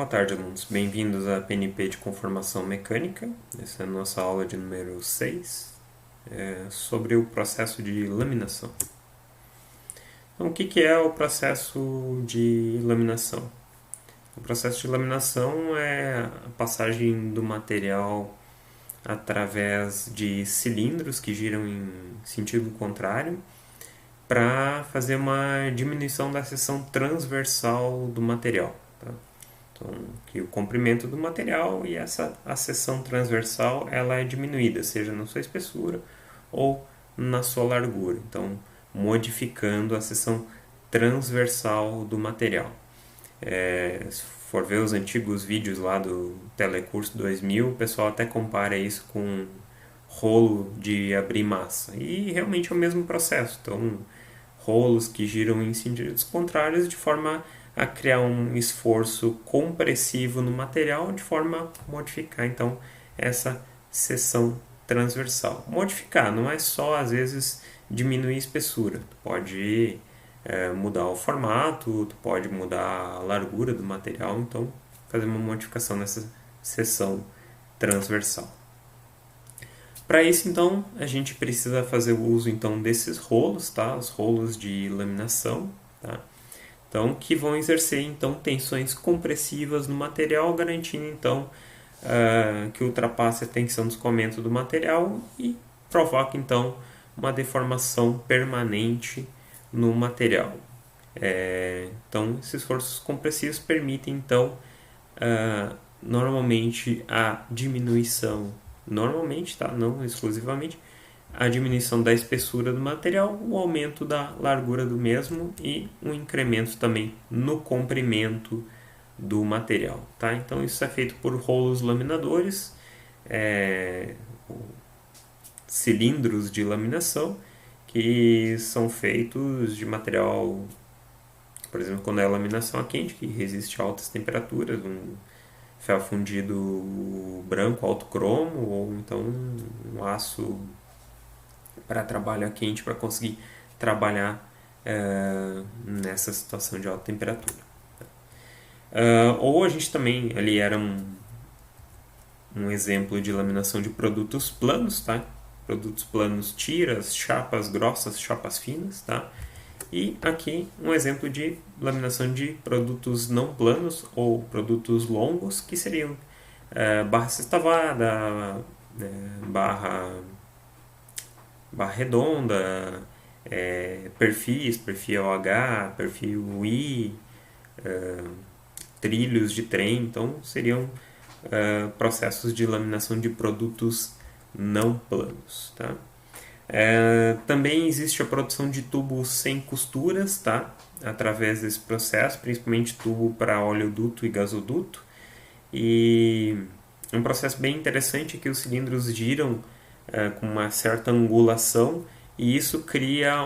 Boa tarde, alunos. Bem-vindos à PNP de Conformação Mecânica. Essa é a nossa aula de número 6, sobre o processo de laminação. Então, o que é o processo de laminação? O processo de laminação é a passagem do material através de cilindros que giram em sentido contrário para fazer uma diminuição da seção transversal do material. Tá? Então, que o comprimento do material e a seção transversal ela é diminuída, seja na sua espessura ou na sua largura. Então, modificando a seção transversal do material. Se for ver os antigos vídeos lá do Telecurso 2000, o pessoal até compara isso com rolo de abrir massa. E realmente é o mesmo processo. Então, rolos que giram em sentidos contrários de forma a criar um esforço compressivo no material de forma a modificar então essa seção transversal. Modificar não é só às vezes diminuir a espessura, tu pode mudar o formato, tu pode mudar a largura do material, então fazer uma modificação nessa seção transversal. Para isso, então, a gente precisa fazer o uso então desses rolos, tá? Os rolos de laminação, tá? Então, que vão exercer então tensões compressivas no material, garantindo então que ultrapasse a tensão de escoamento do material e provoque então uma deformação permanente no material. Então, esses esforços compressivos permitem então normalmente a diminuição, normalmente, tá? Não exclusivamente, a diminuição da espessura do material, o aumento da largura do mesmo e um incremento também no comprimento do material. Tá? Então isso é feito por rolos laminadores, cilindros de laminação, que são feitos de material, por exemplo, quando é laminação a quente, que resiste a altas temperaturas, um ferro fundido branco alto cromo, ou então um aço para trabalho a quente para conseguir trabalhar nessa situação de alta temperatura. Ou a gente também, ali era um exemplo de laminação de produtos planos, tá? Produtos planos, tiras, chapas grossas, chapas finas, tá? E aqui um exemplo de laminação de produtos não planos ou produtos longos, que seriam barra sextavada, barra redonda, perfil OH, perfil I, trilhos de trem, então seriam processos de laminação de produtos não planos. Tá? Também existe a produção de tubos sem costuras, tá? Através desse processo, principalmente tubo para oleoduto e gasoduto. E um processo bem interessante é que os cilindros giram com uma certa angulação e isso cria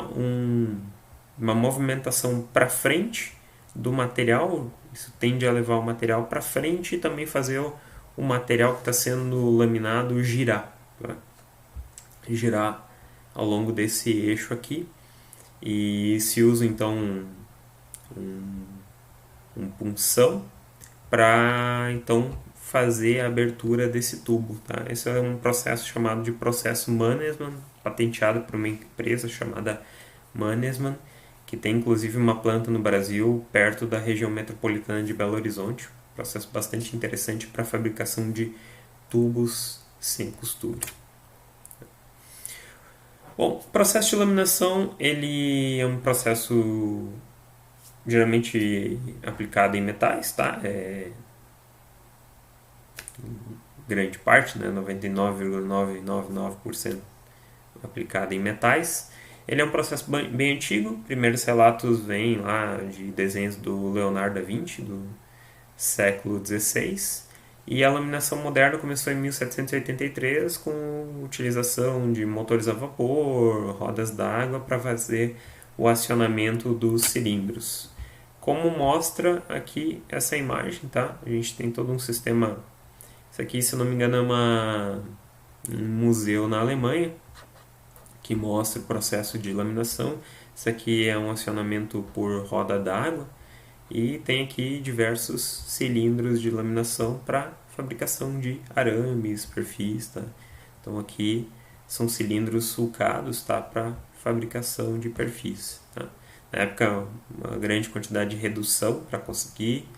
uma movimentação para frente do material. Isso tende a levar o material para frente e também fazer o material que está sendo laminado girar. Tá? Girar ao longo desse eixo aqui. E se usa então um punção para então fazer a abertura desse tubo. Tá? Esse é um processo chamado de processo Mannesmann, patenteado por uma empresa chamada Mannesmann, que tem inclusive uma planta no Brasil, perto da região metropolitana de Belo Horizonte. Um processo bastante interessante para a fabricação de tubos sem costura. Bom, o processo de laminação ele é um processo geralmente aplicado em metais, tá? Grande parte, né? 99,999% aplicado em metais. Ele é um processo bem antigo. Primeiros relatos vêm lá de desenhos do Leonardo da Vinci, do século XVI. E a laminação moderna começou em 1783 com a utilização de motores a vapor, rodas d'água para fazer o acionamento dos cilindros. Como mostra aqui essa imagem, tá? A gente tem todo um sistema. Isso aqui, se eu não me engano, é um museu na Alemanha que mostra o processo de laminação. Isso aqui é um acionamento por roda d'água e tem aqui diversos cilindros de laminação para fabricação de arames, perfis, tá? Então aqui são cilindros sulcados, tá? Para fabricação de perfis, tá? Na época, uma grande quantidade de redução para conseguir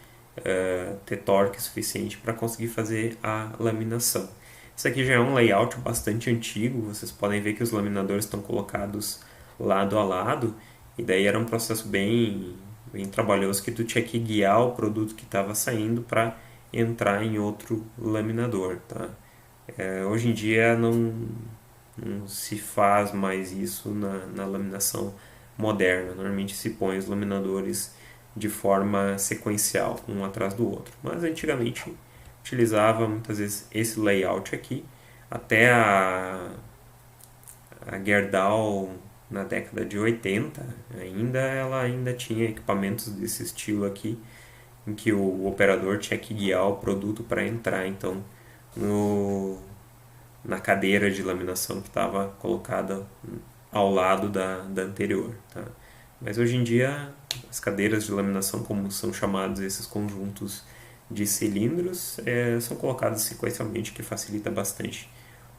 ter torque suficiente para conseguir fazer a laminação. Isso aqui já é um layout bastante antigo, vocês podem ver que os laminadores estão colocados lado a lado, e daí era um processo bem trabalhoso que tu tinha que guiar o produto que estava saindo para entrar em outro laminador, tá? Hoje em dia não se faz mais isso na laminação moderna. Normalmente se põe os laminadores de forma sequencial, um atrás do outro. Mas antigamente utilizava muitas vezes esse layout aqui. Até a Gerdau, na década de 80, ela ainda tinha equipamentos desse estilo aqui, em que o operador tinha que guiar o produto para entrar então na cadeira de laminação que estava colocada ao lado da anterior, tá? Mas hoje em dia as cadeiras de laminação, como são chamados esses conjuntos de cilindros, são colocadas sequencialmente, que facilita bastante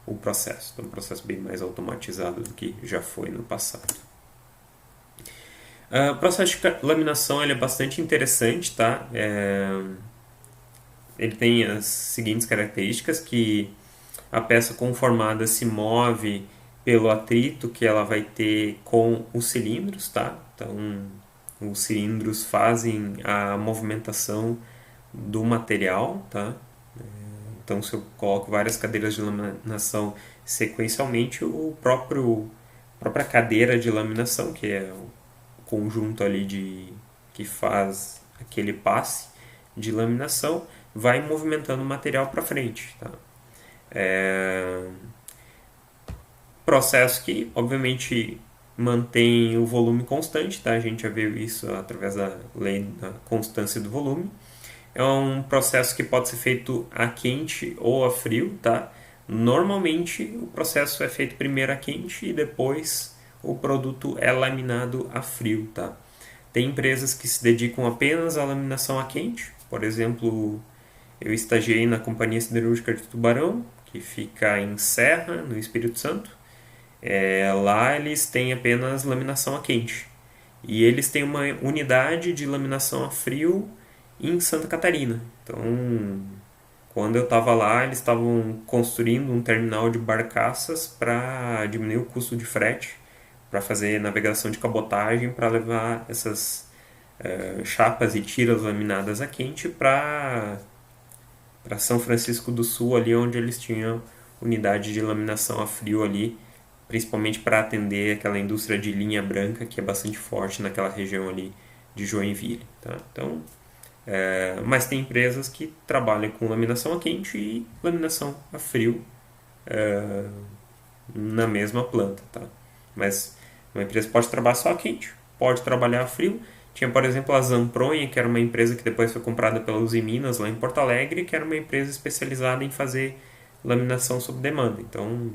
o processo. Então, um processo bem mais automatizado do que já foi no passado. O processo de laminação ele é bastante interessante, tá? Ele tem as seguintes características, que a peça conformada se move pelo atrito que ela vai ter com os cilindros, tá? Então, os cilindros fazem a movimentação do material, tá? Então, se eu coloco várias cadeiras de laminação sequencialmente, a própria cadeira de laminação, que é o conjunto ali que faz aquele passe de laminação, vai movimentando o material para frente, tá? Processo que, obviamente, mantém o volume constante, tá? A gente já viu isso através da lei da constância do volume. É um processo que pode ser feito a quente ou a frio, tá? Normalmente o processo é feito primeiro a quente e depois o produto é laminado a frio, tá? Tem empresas que se dedicam apenas à laminação a quente. Por exemplo, eu estagiei na Companhia Siderúrgica de Tubarão, que fica em Serra, no Espírito Santo. Lá eles têm apenas laminação a quente. E eles têm uma unidade de laminação a frio em Santa Catarina. Então, quando eu estava lá, eles estavam construindo um terminal de barcaças para diminuir o custo de frete, para fazer navegação de cabotagem, para levar essas chapas e tiras laminadas a quente para São Francisco do Sul, ali onde eles tinham unidade de laminação a frio ali, principalmente para atender aquela indústria de linha branca que é bastante forte naquela região ali de Joinville, tá? Então, mas tem empresas que trabalham com laminação a quente e laminação a frio na mesma planta, tá? Mas uma empresa pode trabalhar só a quente, pode trabalhar a frio. Tinha, por exemplo, a Zampronha, que era uma empresa que depois foi comprada pela Usiminas lá em Porto Alegre, que era uma empresa especializada em fazer laminação sob demanda. Então,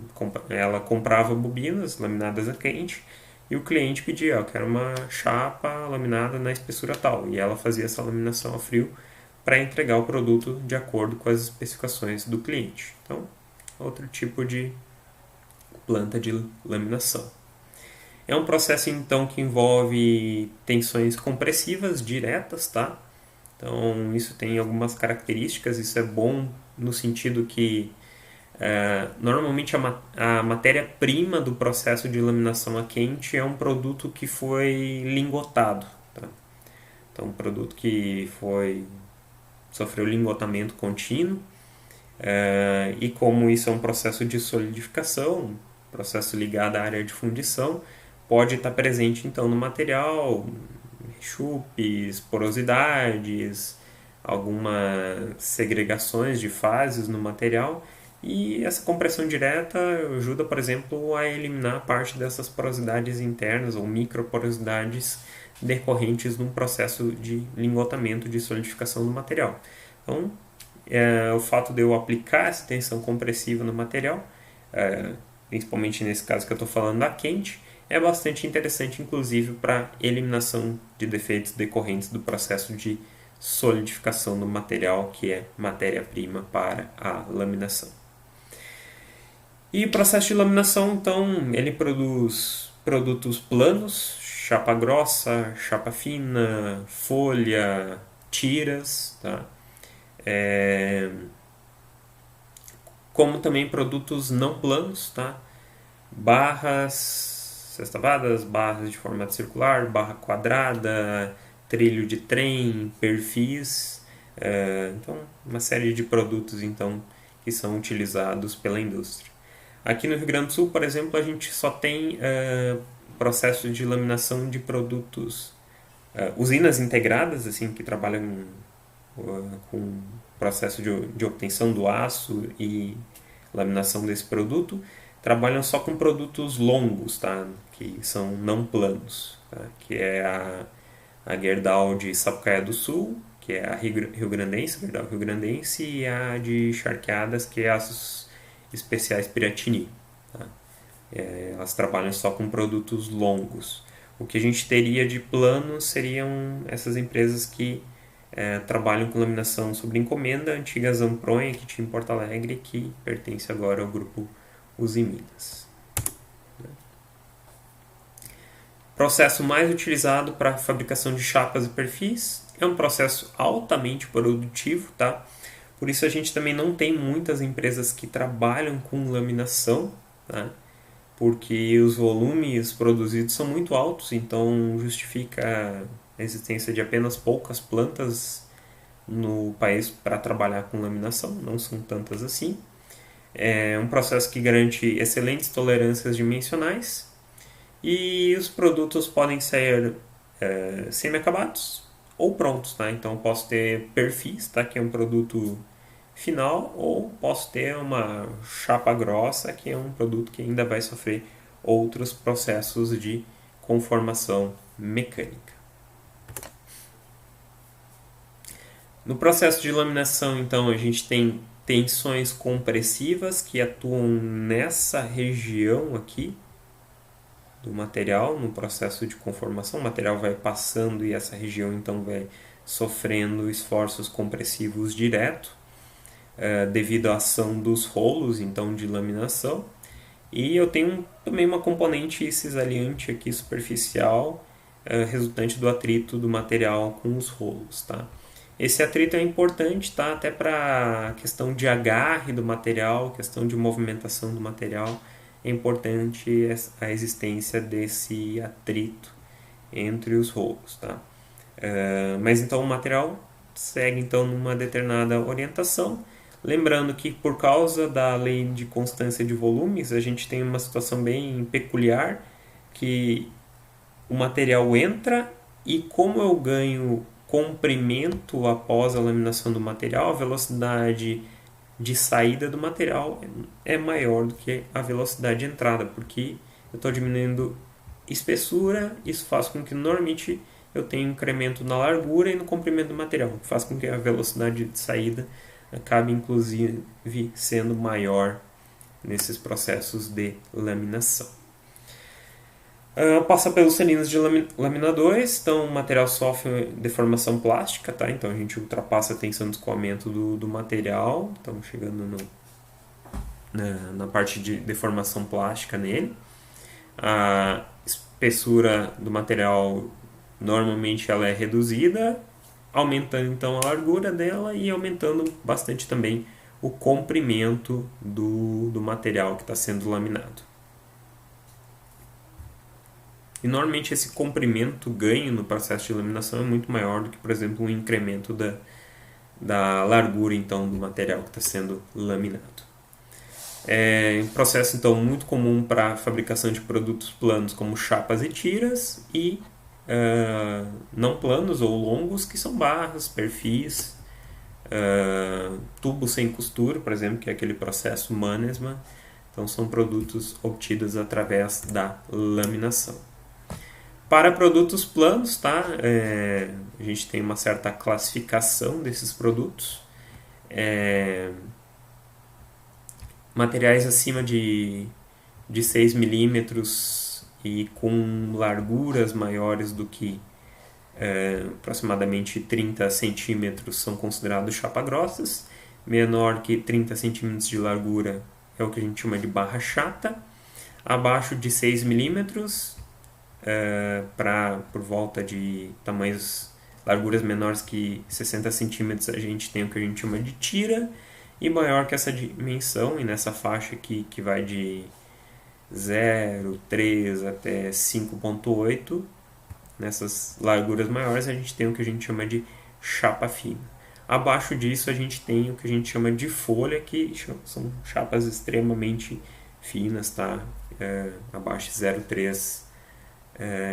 ela comprava bobinas laminadas a quente e o cliente pedia, eu quero uma chapa laminada na espessura tal. E ela fazia essa laminação a frio para entregar o produto de acordo com as especificações do cliente. Então, outro tipo de planta de laminação. É um processo, então, que envolve tensões compressivas diretas, tá? Então, isso tem algumas características. Isso é bom no sentido que, normalmente, a matéria-prima do processo de laminação a quente é um produto que foi lingotado, tá? Então, um produto que sofreu lingotamento contínuo. E como isso é um processo de solidificação, processo ligado à área de fundição, pode estar presente então no material chupes, porosidades, algumas segregações de fases no material, e essa compressão direta ajuda, por exemplo, a eliminar parte dessas porosidades internas ou microporosidades decorrentes de um processo de lingotamento, de solidificação do material. Então, o fato de eu aplicar essa tensão compressiva no material, principalmente nesse caso que eu estou falando da quente, é bastante interessante, inclusive, para eliminação de defeitos decorrentes do processo de solidificação do material, que é matéria-prima para a laminação. E o processo de laminação, então, ele produz produtos planos, chapa grossa, chapa fina, folha, tiras, tá? Como também produtos não planos, tá? Barras sextavadas, barras de formato circular, barra quadrada, trilho de trem, perfis, então uma série de produtos então que são utilizados pela indústria. Aqui no Rio Grande do Sul, por exemplo, a gente só tem processo de laminação de produtos, usinas integradas assim que trabalham com processo de obtenção do aço e laminação desse produto, trabalham só com produtos longos, tá? Que são não planos, tá? Que é a Gerdau de Sapucaia do Sul, que é a Gerdau Rio Grandense, e a de Charqueadas, que é Aços Especiais Piratini. Tá? Elas trabalham só com produtos longos. O que a gente teria de plano seriam essas empresas que trabalham com laminação sobre encomenda, a antiga Zampronha, que tinha em Porto Alegre, que pertence agora ao grupo Usiminas. Processo mais utilizado para a fabricação de chapas e perfis, é um processo altamente produtivo, tá? Por isso a gente também não tem muitas empresas que trabalham com laminação, tá? Porque os volumes produzidos são muito altos, então justifica a existência de apenas poucas plantas no país para trabalhar com laminação, não são tantas assim. É um processo que garante excelentes tolerâncias dimensionais e os produtos podem ser semi-acabados ou prontos, tá? Então eu posso ter perfis, tá? Que é um produto final, ou posso ter uma chapa grossa, que é um produto que ainda vai sofrer outros processos de conformação mecânica. No processo de laminação, então, a gente tem tensões compressivas que atuam nessa região aqui do material, no processo de conformação. O material vai passando e essa região, então, vai sofrendo esforços compressivos direto devido à ação dos rolos, então, de laminação. E eu tenho também uma componente cisaliante aqui superficial, resultante do atrito do material com os rolos, tá? Esse atrito é importante, tá? Até para a questão de agarre do material, questão de movimentação do material, é importante a existência desse atrito entre os rolos, tá? Mas então o material segue então numa determinada orientação, lembrando que por causa da lei de constância de volumes, a gente tem uma situação bem peculiar, que o material entra e como eu ganho comprimento após a laminação do material, a velocidade de saída do material é maior do que a velocidade de entrada, porque eu estou diminuindo espessura, isso faz com que normalmente eu tenha um incremento na largura e no comprimento do material, que faz com que a velocidade de saída acabe inclusive sendo maior nesses processos de laminação. Passa pelos selinos de laminadores, então o material sofre deformação plástica, tá? Então a gente ultrapassa a tensão de escoamento do material, estamos chegando na parte de deformação plástica nele. A espessura do material normalmente ela é reduzida, aumentando então a largura dela e aumentando bastante também o comprimento do material que está sendo laminado. E normalmente esse comprimento ganho no processo de laminação é muito maior do que, por exemplo, um incremento da largura então do material que está sendo laminado. É um processo então muito comum para a fabricação de produtos planos como chapas e tiras e não planos ou longos, que são barras, perfis, tubos sem costura, por exemplo, que é aquele processo Mannesmann. Então são produtos obtidos através da laminação. Para produtos planos, tá? A gente tem uma certa classificação desses produtos. Materiais acima de 6 milímetros e com larguras maiores do que aproximadamente 30 centímetros são considerados chapa grossas, menor que 30 centímetros de largura é o que a gente chama de barra chata, abaixo de 6 milímetros, por volta de tamanhos, larguras menores que 60 centímetros, a gente tem o que a gente chama de tira, e maior que essa dimensão, e nessa faixa aqui que vai de 0,3 até 5,8, nessas larguras maiores a gente tem o que a gente chama de chapa fina. Abaixo disso a gente tem o que a gente chama de folha, que são chapas extremamente finas, tá? Abaixo de 0,3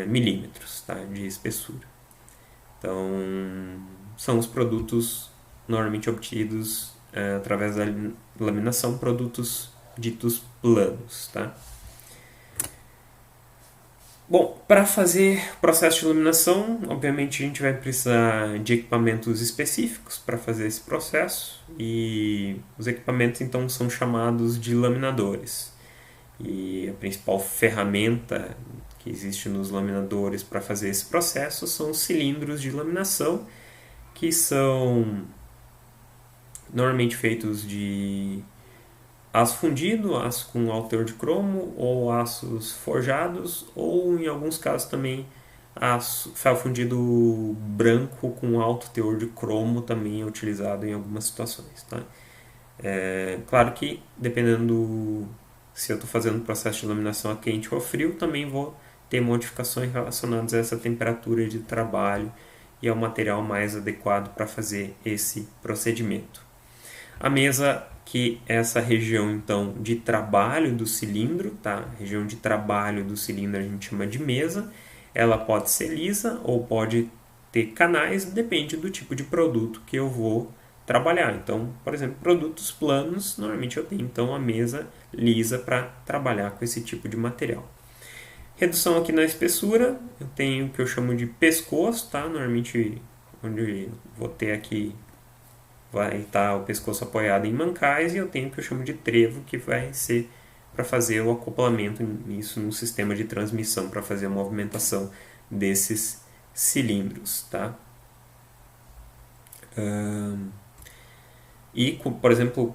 milímetros, tá? De espessura. Então, são os produtos normalmente obtidos através da laminação, produtos ditos planos, tá? Bom, para fazer o processo de laminação, obviamente a gente vai precisar de equipamentos específicos para fazer esse processo, e os equipamentos então são chamados de laminadores. E a principal ferramenta que existe nos laminadores para fazer esse processo são os cilindros de laminação, que são normalmente feitos de aço fundido, aço com alto teor de cromo, ou aços forjados, ou em alguns casos também ferro fundido branco com alto teor de cromo também é utilizado em algumas situações, tá? Claro que dependendo se eu estou fazendo o processo de laminação a quente ou a frio, também vou ter modificações relacionadas a essa temperatura de trabalho e ao material mais adequado para fazer esse procedimento. A mesa, que é essa região então de trabalho do cilindro, tá? A região de trabalho do cilindro a gente chama de mesa. Ela pode ser lisa ou pode ter canais, depende do tipo de produto que eu vou trabalhar. Então, por exemplo, produtos planos, normalmente eu tenho então a mesa lisa para trabalhar com esse tipo de material. Redução aqui na espessura, eu tenho o que eu chamo de pescoço, tá? Normalmente onde eu vou ter aqui vai estar o pescoço apoiado em mancais, e eu tenho o que eu chamo de trevo, que vai ser para fazer o acoplamento nisso no sistema de transmissão, para fazer a movimentação desses cilindros, tá? E, por exemplo,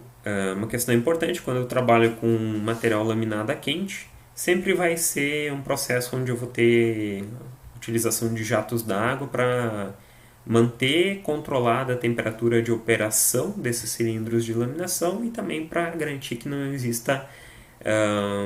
uma questão importante, quando eu trabalho com material laminado a quente, sempre vai ser um processo onde eu vou ter utilização de jatos d'água para manter controlada a temperatura de operação desses cilindros de laminação, e também para garantir que não exista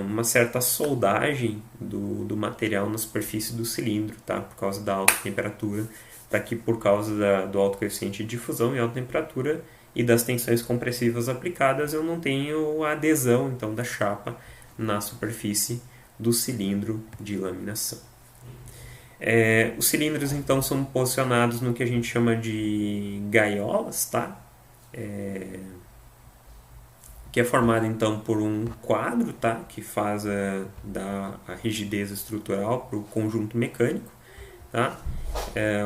uma certa soldagem do material na superfície do cilindro, tá? Por causa da alta temperatura, para que por causa do alto coeficiente de difusão e alta temperatura e das tensões compressivas aplicadas, eu não tenho a adesão então da chapa na superfície do cilindro de laminação. Os cilindros então são posicionados no que a gente chama de gaiolas, tá? Que é formado então por um quadro, tá? Que faz a rigidez estrutural para o conjunto mecânico, tá?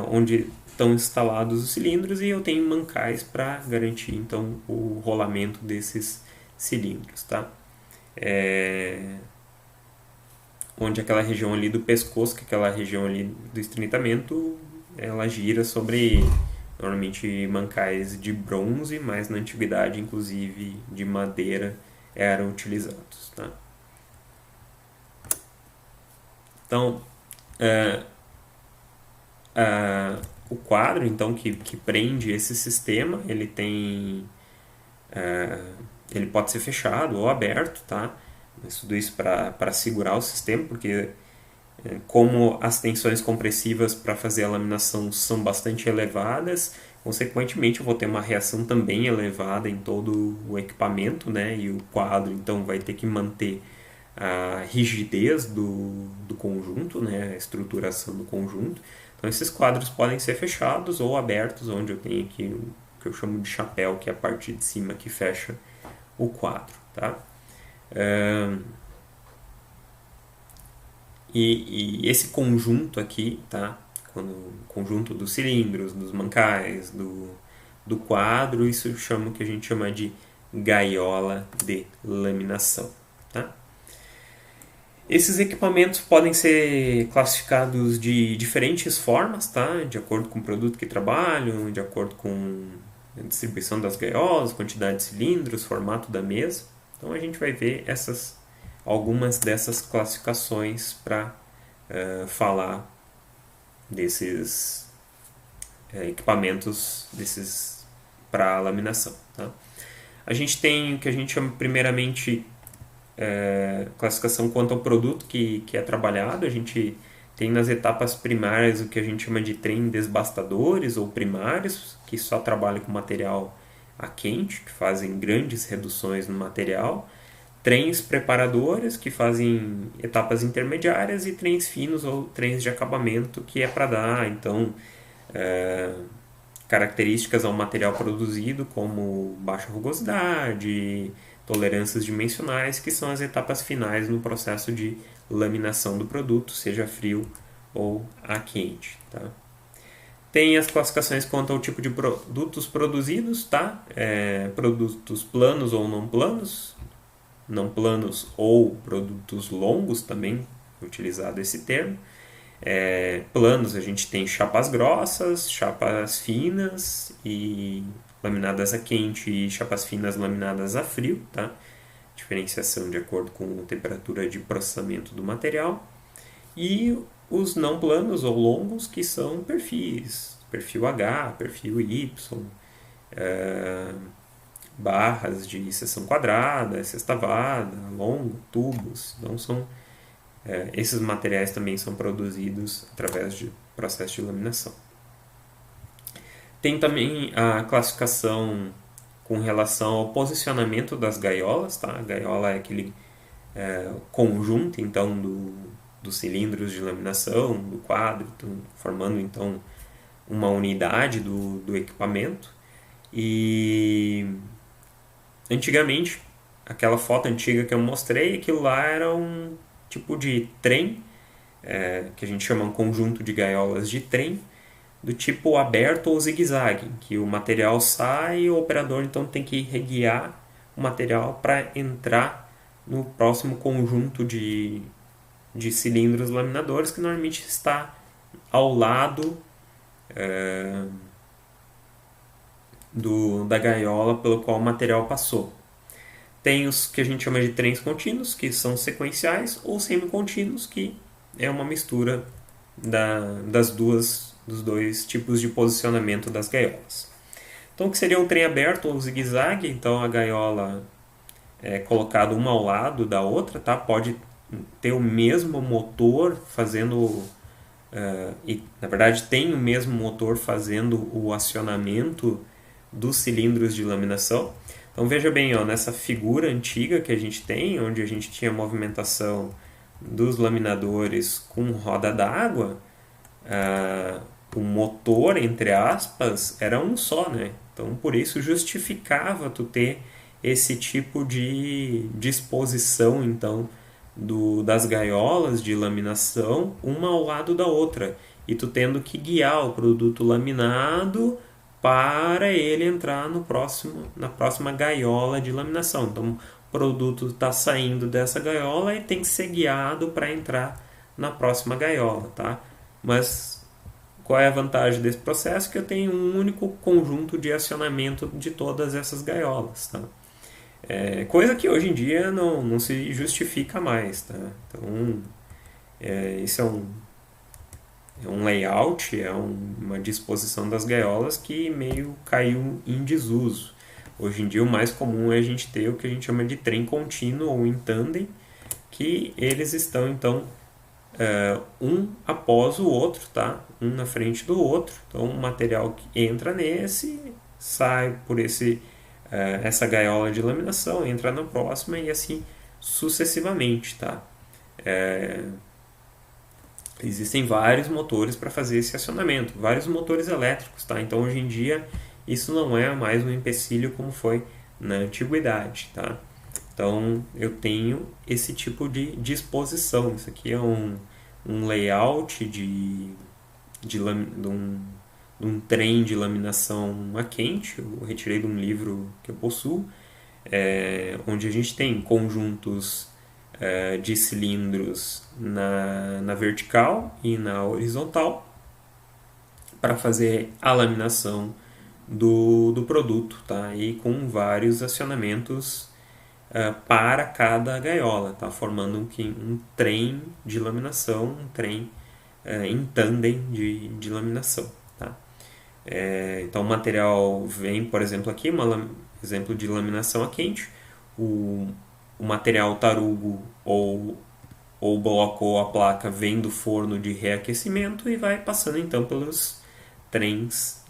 Onde estão instalados os cilindros, e eu tenho mancais para garantir então o rolamento desses cilindros, tá? Onde aquela região ali do pescoço, que é aquela região ali do estreitamento, ela gira sobre normalmente mancais de bronze, mas na antiguidade inclusive de madeira eram utilizados, tá? Então o quadro então que prende esse sistema, ele tem ele pode ser fechado ou aberto, tá? Tudo isso para segurar o sistema, porque como as tensões compressivas para fazer a laminação são bastante elevadas, consequentemente eu vou ter uma reação também elevada em todo o equipamento, né? E o quadro então vai ter que manter a rigidez do conjunto, né? A estruturação do conjunto. Então esses quadros podem ser fechados ou abertos, onde eu tenho aqui o que eu chamo de chapéu, que é a parte de cima que fecha o quadro, tá? E esse conjunto aqui, tá? O conjunto dos cilindros, dos mancais, do quadro, isso chama o que a gente chama de gaiola de laminação, tá? Esses equipamentos podem ser classificados de diferentes formas, tá? De acordo com o produto que trabalham, de acordo com a distribuição das gaiolas, quantidade de cilindros, formato da mesa. Então a gente vai ver algumas dessas classificações para falar desses equipamentos para laminação. Tá? A gente tem o que a gente chama primeiramente classificação quanto ao produto que é trabalhado. A gente tem nas etapas primárias o que a gente chama de trem desbastadores ou primários, que só trabalham com material a quente, que fazem grandes reduções no material. Trens preparadores, que fazem etapas intermediárias, e trens finos ou trens de acabamento, que é para dar, então, características ao material produzido, como baixa rugosidade, tolerâncias dimensionais, que são as etapas finais no processo de laminação do produto, seja frio ou a quente. Tá? Tem as classificações quanto ao tipo de produtos produzidos, tá? Produtos planos ou não planos ou produtos longos também, utilizado esse termo. Planos, a gente tem chapas grossas, chapas finas e laminadas a quente e chapas finas laminadas a frio, tá? Diferenciação de acordo com a temperatura de processamento do material. E os não planos ou longos, que são perfis, perfil H, perfil Y, barras de seção quadrada, sextavada, longo, tubos. Então esses materiais também são produzidos através de processo de laminação. Tem também a classificação com relação ao posicionamento das gaiolas. Tá? A gaiola é aquele conjunto então dos cilindros de laminação, do quadro, formando então uma unidade do equipamento. E antigamente, aquela foto antiga que eu mostrei, aquilo lá era um tipo de trem, que a gente chama um conjunto de gaiolas de trem, do tipo aberto ou zigue-zague, que o material sai e o operador então tem que reguiar o material para entrar no próximo conjunto de cilindros laminadores, que normalmente está ao lado da gaiola pelo qual o material passou. Tem os que a gente chama de trens contínuos, que são sequenciais, ou semi-contínuos, que é uma mistura dos dois tipos de posicionamento das gaiolas. Então, o que seria um trem aberto ou zigue-zague? Então, a gaiola é colocada uma ao lado da outra, tá? Pode ter o mesmo motor fazendo... e, na verdade, tem o mesmo motor fazendo o acionamento dos cilindros de laminação. Então veja bem, ó, nessa figura antiga que a gente tem, onde a gente tinha a movimentação dos laminadores com roda d'água, o motor, entre aspas, era um só, né? Então por isso justificava tu ter esse tipo de disposição então das gaiolas de laminação uma ao lado da outra, e tu tendo que guiar o produto laminado para ele entrar na próxima gaiola de laminação. Então, o produto está saindo dessa gaiola e tem que ser guiado para entrar na próxima gaiola, tá? Mas qual é a vantagem desse processo? Que eu tenho um único conjunto de acionamento de todas essas gaiolas, tá? Coisa que hoje em dia não se justifica mais, tá? Então, isso é um layout, uma disposição das gaiolas que meio caiu em desuso. Hoje em dia o mais comum é a gente ter o que a gente chama de trem contínuo ou em tandem, que eles estão então um após o outro, tá? Um na frente do outro. Então o material que entra nesse, sai por essa gaiola de laminação, entra na próxima e assim sucessivamente, tá? Existem vários motores para fazer esse acionamento, vários motores elétricos, tá? Então hoje em dia isso não é mais um empecilho como foi na antiguidade, tá? Então eu tenho esse tipo de disposição. Isso aqui é um layout de um trem de laminação a quente. Eu retirei de um livro que eu possuo, onde a gente tem conjuntos de cilindros na vertical e na horizontal para fazer a laminação do produto, tá? E com vários acionamentos para cada gaiola, tá? Formando um trem de laminação, um trem em tandem de laminação. Tá? Então o material vem, por exemplo, aqui, exemplo de laminação a quente, o material tarugo ou bloco ou a placa vem do forno de reaquecimento e vai passando então pelos trens,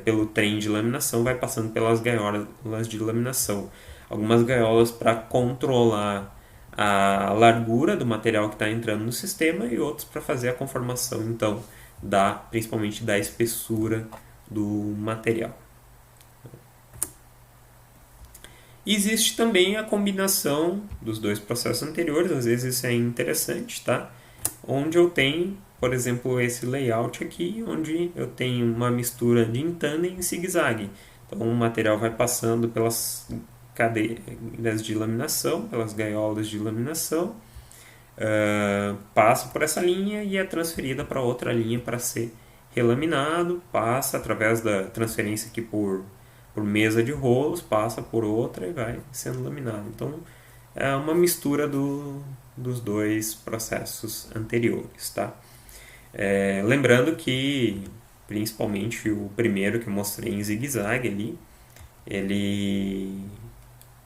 pelo trem de laminação, vai passando pelas gaiolas de laminação. Algumas gaiolas para controlar a largura do material que está entrando no sistema e outros para fazer a conformação, então, principalmente da espessura do material. Existe também a combinação dos dois processos anteriores, às vezes isso é interessante, tá? Onde eu tenho, por exemplo, esse layout aqui, onde eu tenho uma mistura de em tandem e zigue-zague. Então o material vai passando pelas cadeiras de laminação, pelas gaiolas de laminação, passa por essa linha e é transferida para outra linha para ser relaminado, passa através da transferência aqui por mesa de rolos, passa por outra e vai sendo laminado. Então é uma mistura dos dois processos anteriores. Tá? Lembrando que principalmente o primeiro que eu mostrei em zigue-zague ali, ele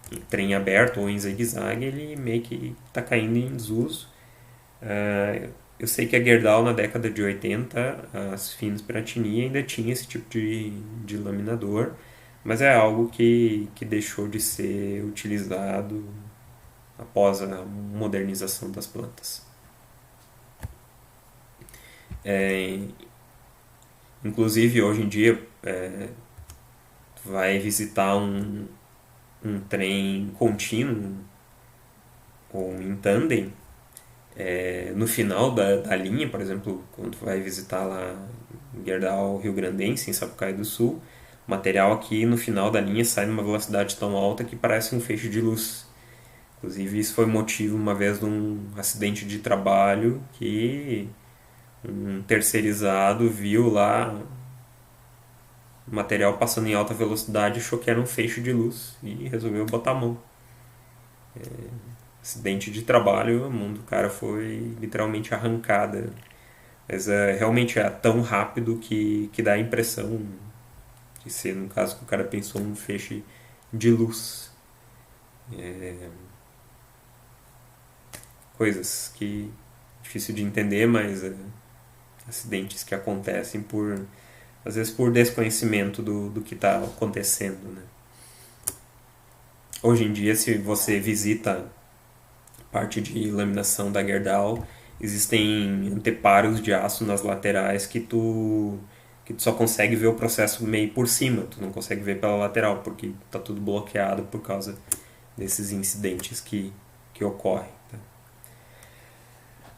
em trem aberto ou em zigue-zague, ele meio que está caindo em desuso. Eu sei que a Gerdau na década de 80, as Finos Piratini ainda tinha esse tipo de laminador, mas é algo que deixou de ser utilizado após a modernização das plantas. Inclusive, hoje em dia, vai visitar um trem contínuo ou em tandem, no final da linha, por exemplo, quando vai visitar lá Gerdau Rio Grandense, em Sapucaí do Sul, o material aqui no final da linha sai numa velocidade tão alta que parece um feixe de luz. Inclusive, isso foi motivo uma vez de um acidente de trabalho que um terceirizado viu lá o material passando em alta velocidade, achou que era um feixe de luz e resolveu botar a mão. Acidente de trabalho, o mundo do cara foi literalmente arrancada. Mas realmente é tão rápido que dá a impressão de ser, no caso, que o cara pensou um feixe de luz. Coisas que é difícil de entender, mas acidentes que acontecem às vezes por desconhecimento do que está acontecendo. Né? Hoje em dia, se você visita parte de laminação da Gerdau, existem anteparos de aço nas laterais que tu só consegue ver o processo meio por cima, tu não consegue ver pela lateral, porque está tudo bloqueado por causa desses incidentes que ocorrem.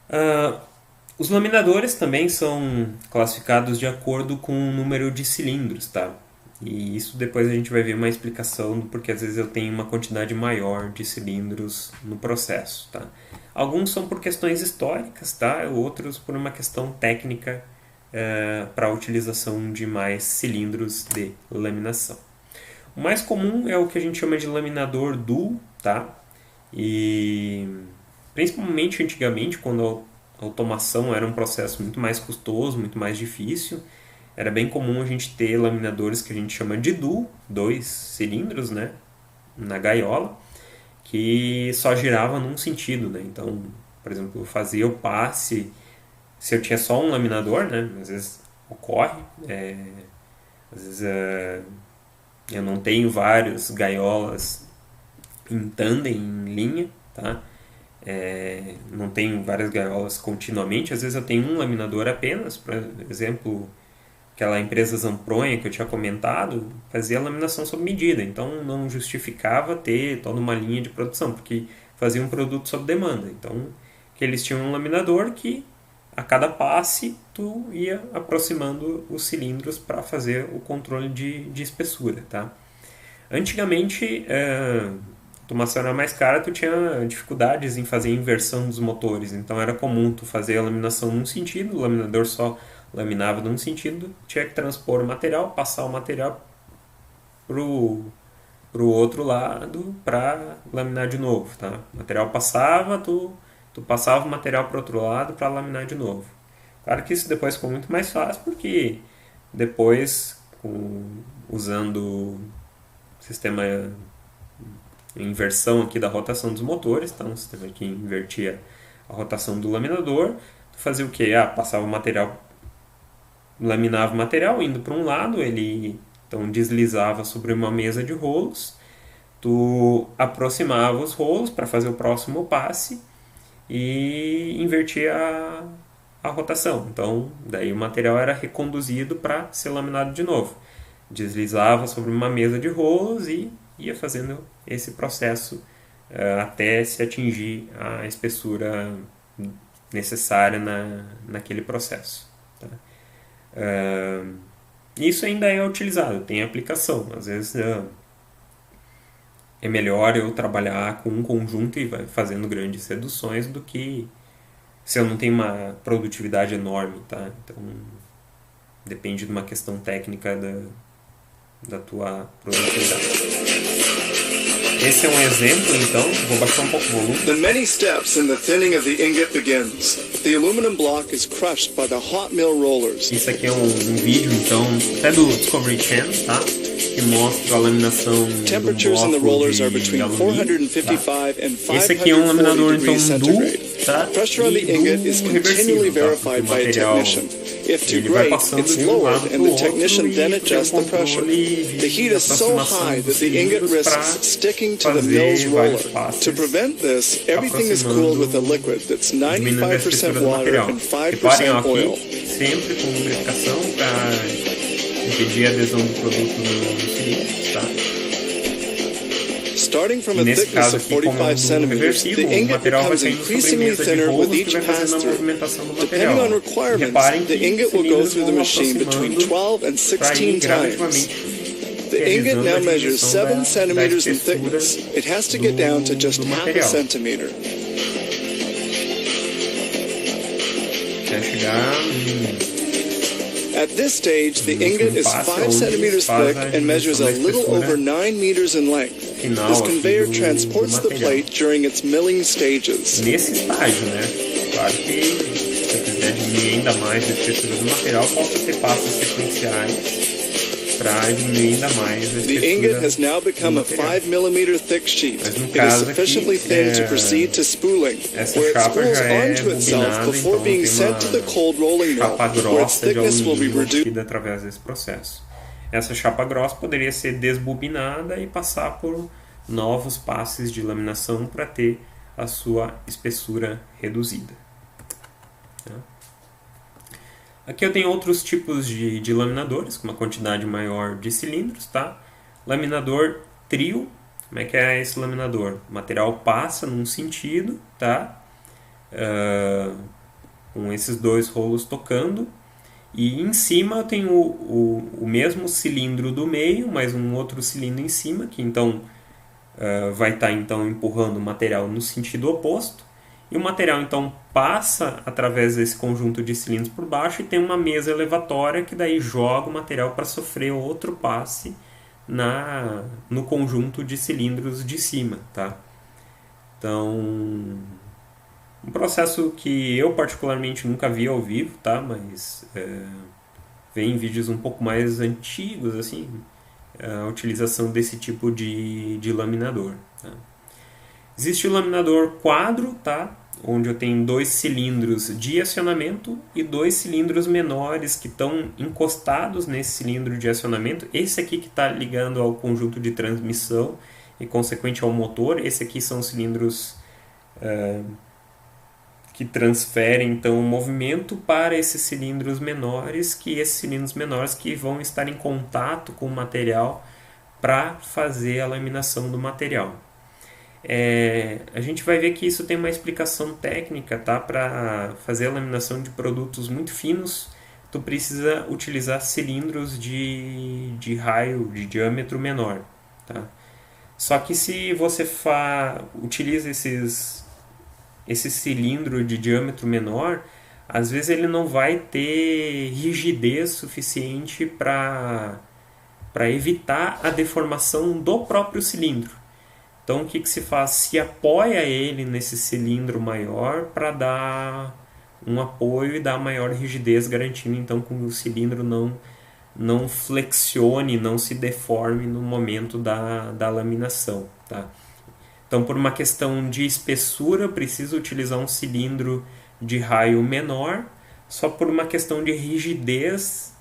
Tá? Os laminadores também são classificados de acordo com o número de cilindros, tá? E isso depois a gente vai ver uma explicação, porque às vezes eu tenho uma quantidade maior de cilindros no processo, tá? Alguns são por questões históricas, tá? Outros por uma questão técnica para a utilização de mais cilindros de laminação. O mais comum é o que a gente chama de laminador duo, tá? E principalmente antigamente, quando a automação era um processo muito mais custoso, muito mais difícil, era bem comum a gente ter laminadores que a gente chama de duo, 2 cilindros, né, na gaiola, que só girava num sentido, né? Então, por exemplo, eu fazia o passe, se eu tinha só um laminador, né, às vezes ocorre, às vezes eu não tenho várias gaiolas em tandem, em linha, tá? Não tenho várias gaiolas continuamente, às vezes eu tenho um laminador apenas, por exemplo, aquela empresa Zampronha que eu tinha comentado, fazia laminação sob medida, então não justificava ter toda uma linha de produção, porque fazia um produto sob demanda. Então, que eles tinham um laminador que a cada passe tu ia aproximando os cilindros para fazer o controle de espessura, tá? Antigamente, automação era mais cara, tu tinha dificuldades em fazer a inversão dos motores. Então era comum tu fazer a laminação num sentido, o laminador só laminava num sentido, tinha que transpor o material, passar o material pro outro lado para laminar de novo, tá? O material passava, tu passava o material para outro lado para laminar de novo. Claro que isso depois ficou muito mais fácil, porque depois, usando o sistema inversão aqui da rotação dos motores, então um sistema que invertia a rotação do laminador, tu fazia o quê? Passava o material, laminava o material indo para um lado, ele então deslizava sobre uma mesa de rolos, tu aproximava os rolos para fazer o próximo passe e invertia a rotação. Então, daí o material era reconduzido para ser laminado de novo. Deslizava sobre uma mesa de rolos e ia fazendo esse processo até se atingir a espessura necessária naquele processo. Tá? Isso ainda é utilizado, tem aplicação. Às vezes é melhor eu trabalhar com um conjunto e vai fazendo grandes reduções do que se eu não tenho uma produtividade enorme, tá? Então depende de uma questão técnica da tua produtividade. Esse é um exemplo, então, vou baixar um pouco o volume. The many steps in the thinning of the ingot begins. The aluminum block is crushed by the hot mill rollers. Isso aqui é um vídeo, então, até do Discovery Channel, tá? Que mostra a laminação Temperatures in the rollers are between alumínio, 455 tá? and Esse aqui é um laminador, 540 então, degrees duo, centigrade. tá? Pressure on the ingot is continually verified by a technician. If too great, it's lowered and the technician then adjusts the pressure. The heat is so high that the ingot risks sticking to the mill's roller. To prevent this, everything is cooled with a liquid that's 95% water and 5% oil. Sempre com lubrificação para impedir a adesão do produto no cilindro, tá? Starting from a thickness of 45 centimeters, the ingot becomes increasingly thinner with each pass-through. Depending on requirements, the ingot will go through the machine between 12 and 16 times. The ingot now measures 7 centimeters in thickness. It has to get down to just half a centimeter. At this stage, the ingot is 5 centimeters thick and measures a little over 9 meters in length. This conveyor transports the plate during its milling stages. Nesse estágio, né? Claro que se eu quiser diminuir ainda mais a espessura do material, posso ter passos sequenciais para diminuir ainda mais a espessura. The ingot has now become a 5 millimeter thick sheet. It is sufficiently thin to proceed to spooling, where it spools onto itself before being sent to the cold rolling mill, where its thickness will be reduced. Através desse processo. Essa chapa grossa poderia ser desbobinada e passar por novos passes de laminação para ter a sua espessura reduzida. Aqui eu tenho outros tipos de laminadores, com uma quantidade maior de cilindros, tá? Laminador trio, como é que é esse laminador? O material passa num sentido, tá? Com esses dois rolos tocando, e em cima eu tenho o mesmo cilindro do meio, mais um outro cilindro em cima, que então vai estar então empurrando o material no sentido oposto. E o material então passa através desse conjunto de cilindros por baixo e tem uma mesa elevatória que daí joga o material para sofrer outro passe no conjunto de cilindros de cima, tá? Então, um processo que eu particularmente nunca vi ao vivo, tá? Mas vem em vídeos um pouco mais antigos, assim, a utilização desse tipo de laminador, tá? Existe o laminador quadro, tá? Onde eu tenho 2 cilindros de acionamento e 2 cilindros menores que estão encostados nesse cilindro de acionamento. Esse aqui que está ligando ao conjunto de transmissão e consequente ao motor. Esse aqui são cilindros que transferem então o movimento para esses cilindros menores, que vão estar em contato com o material para fazer a laminação do material. A gente vai ver que isso tem uma explicação técnica, tá? Para fazer a laminação de produtos muito finos, tu precisa utilizar cilindros de raio, de diâmetro menor, tá? Só que se você utiliza esse cilindro de diâmetro menor, às vezes ele não vai ter rigidez suficiente para evitar a deformação do próprio cilindro. Então o que se faz? Se apoia ele nesse cilindro maior para dar um apoio e dar maior rigidez, garantindo então que o cilindro não flexione, não se deforme no momento da laminação. Tá? Então, por uma questão de espessura, eu preciso utilizar um cilindro de raio menor. Só por uma questão de rigidez,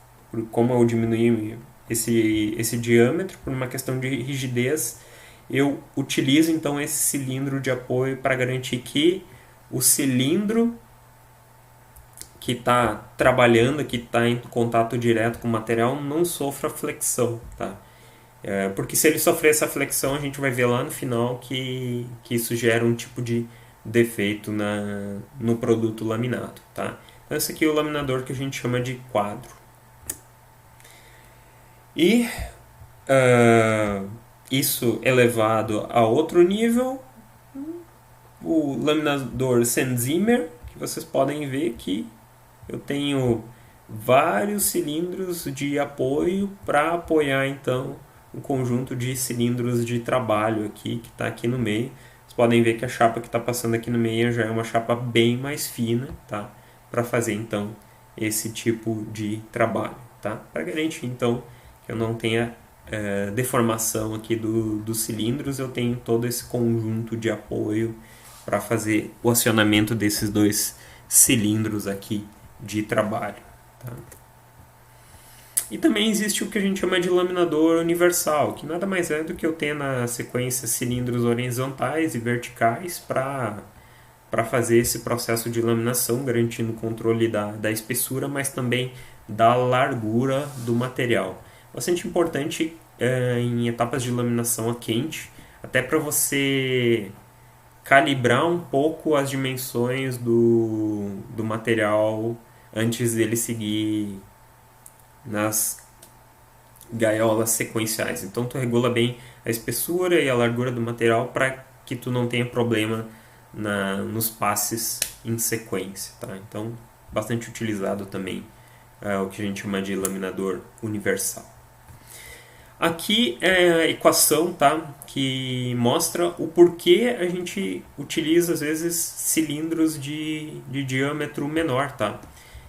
como eu diminuí esse diâmetro, por uma questão de rigidez, eu utilizo então esse cilindro de apoio para garantir que o cilindro que está trabalhando, que está em contato direto com o material, não sofra flexão. Tá? Porque se ele sofrer essa flexão, a gente vai ver lá no final que isso gera um tipo de defeito no produto laminado. Tá? Então esse aqui é o laminador que a gente chama de quadro. E isso elevado a outro nível, o laminador Sennzimmer, que vocês podem ver que eu tenho vários cilindros de apoio para apoiar então um conjunto de cilindros de trabalho aqui que está aqui no meio. Vocês podem ver que a chapa que está passando aqui no meio já é uma chapa bem mais fina, tá? Para fazer então esse tipo de trabalho, tá? Para garantir então que eu não tenha deformação aqui dos cilindros, eu tenho todo esse conjunto de apoio para fazer o acionamento desses dois cilindros aqui de trabalho. Tá? E também existe o que a gente chama de laminador universal, que nada mais é do que eu ter na sequência cilindros horizontais e verticais para fazer esse processo de laminação, garantindo o controle da espessura, mas também da largura do material. Bastante importante em etapas de laminação a quente, até para você calibrar um pouco as dimensões do material antes dele seguir nas gaiolas sequenciais. Então tu regula bem a espessura e a largura do material para que tu não tenha problema nos passes em sequência. Tá? Então bastante utilizado também o que a gente chama de laminador universal. Aqui é a equação, tá? Que mostra o porquê a gente utiliza às vezes cilindros de diâmetro menor. Tá?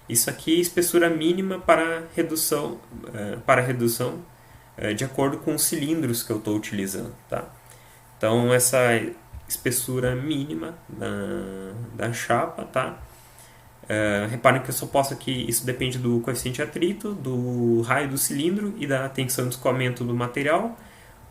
Isso aqui é espessura mínima para redução de acordo com os cilindros que eu estou utilizando. Tá? Então essa espessura mínima da chapa, tá? Reparem que eu só posso aqui, isso depende do coeficiente de atrito, do raio do cilindro e da tensão de escoamento do material.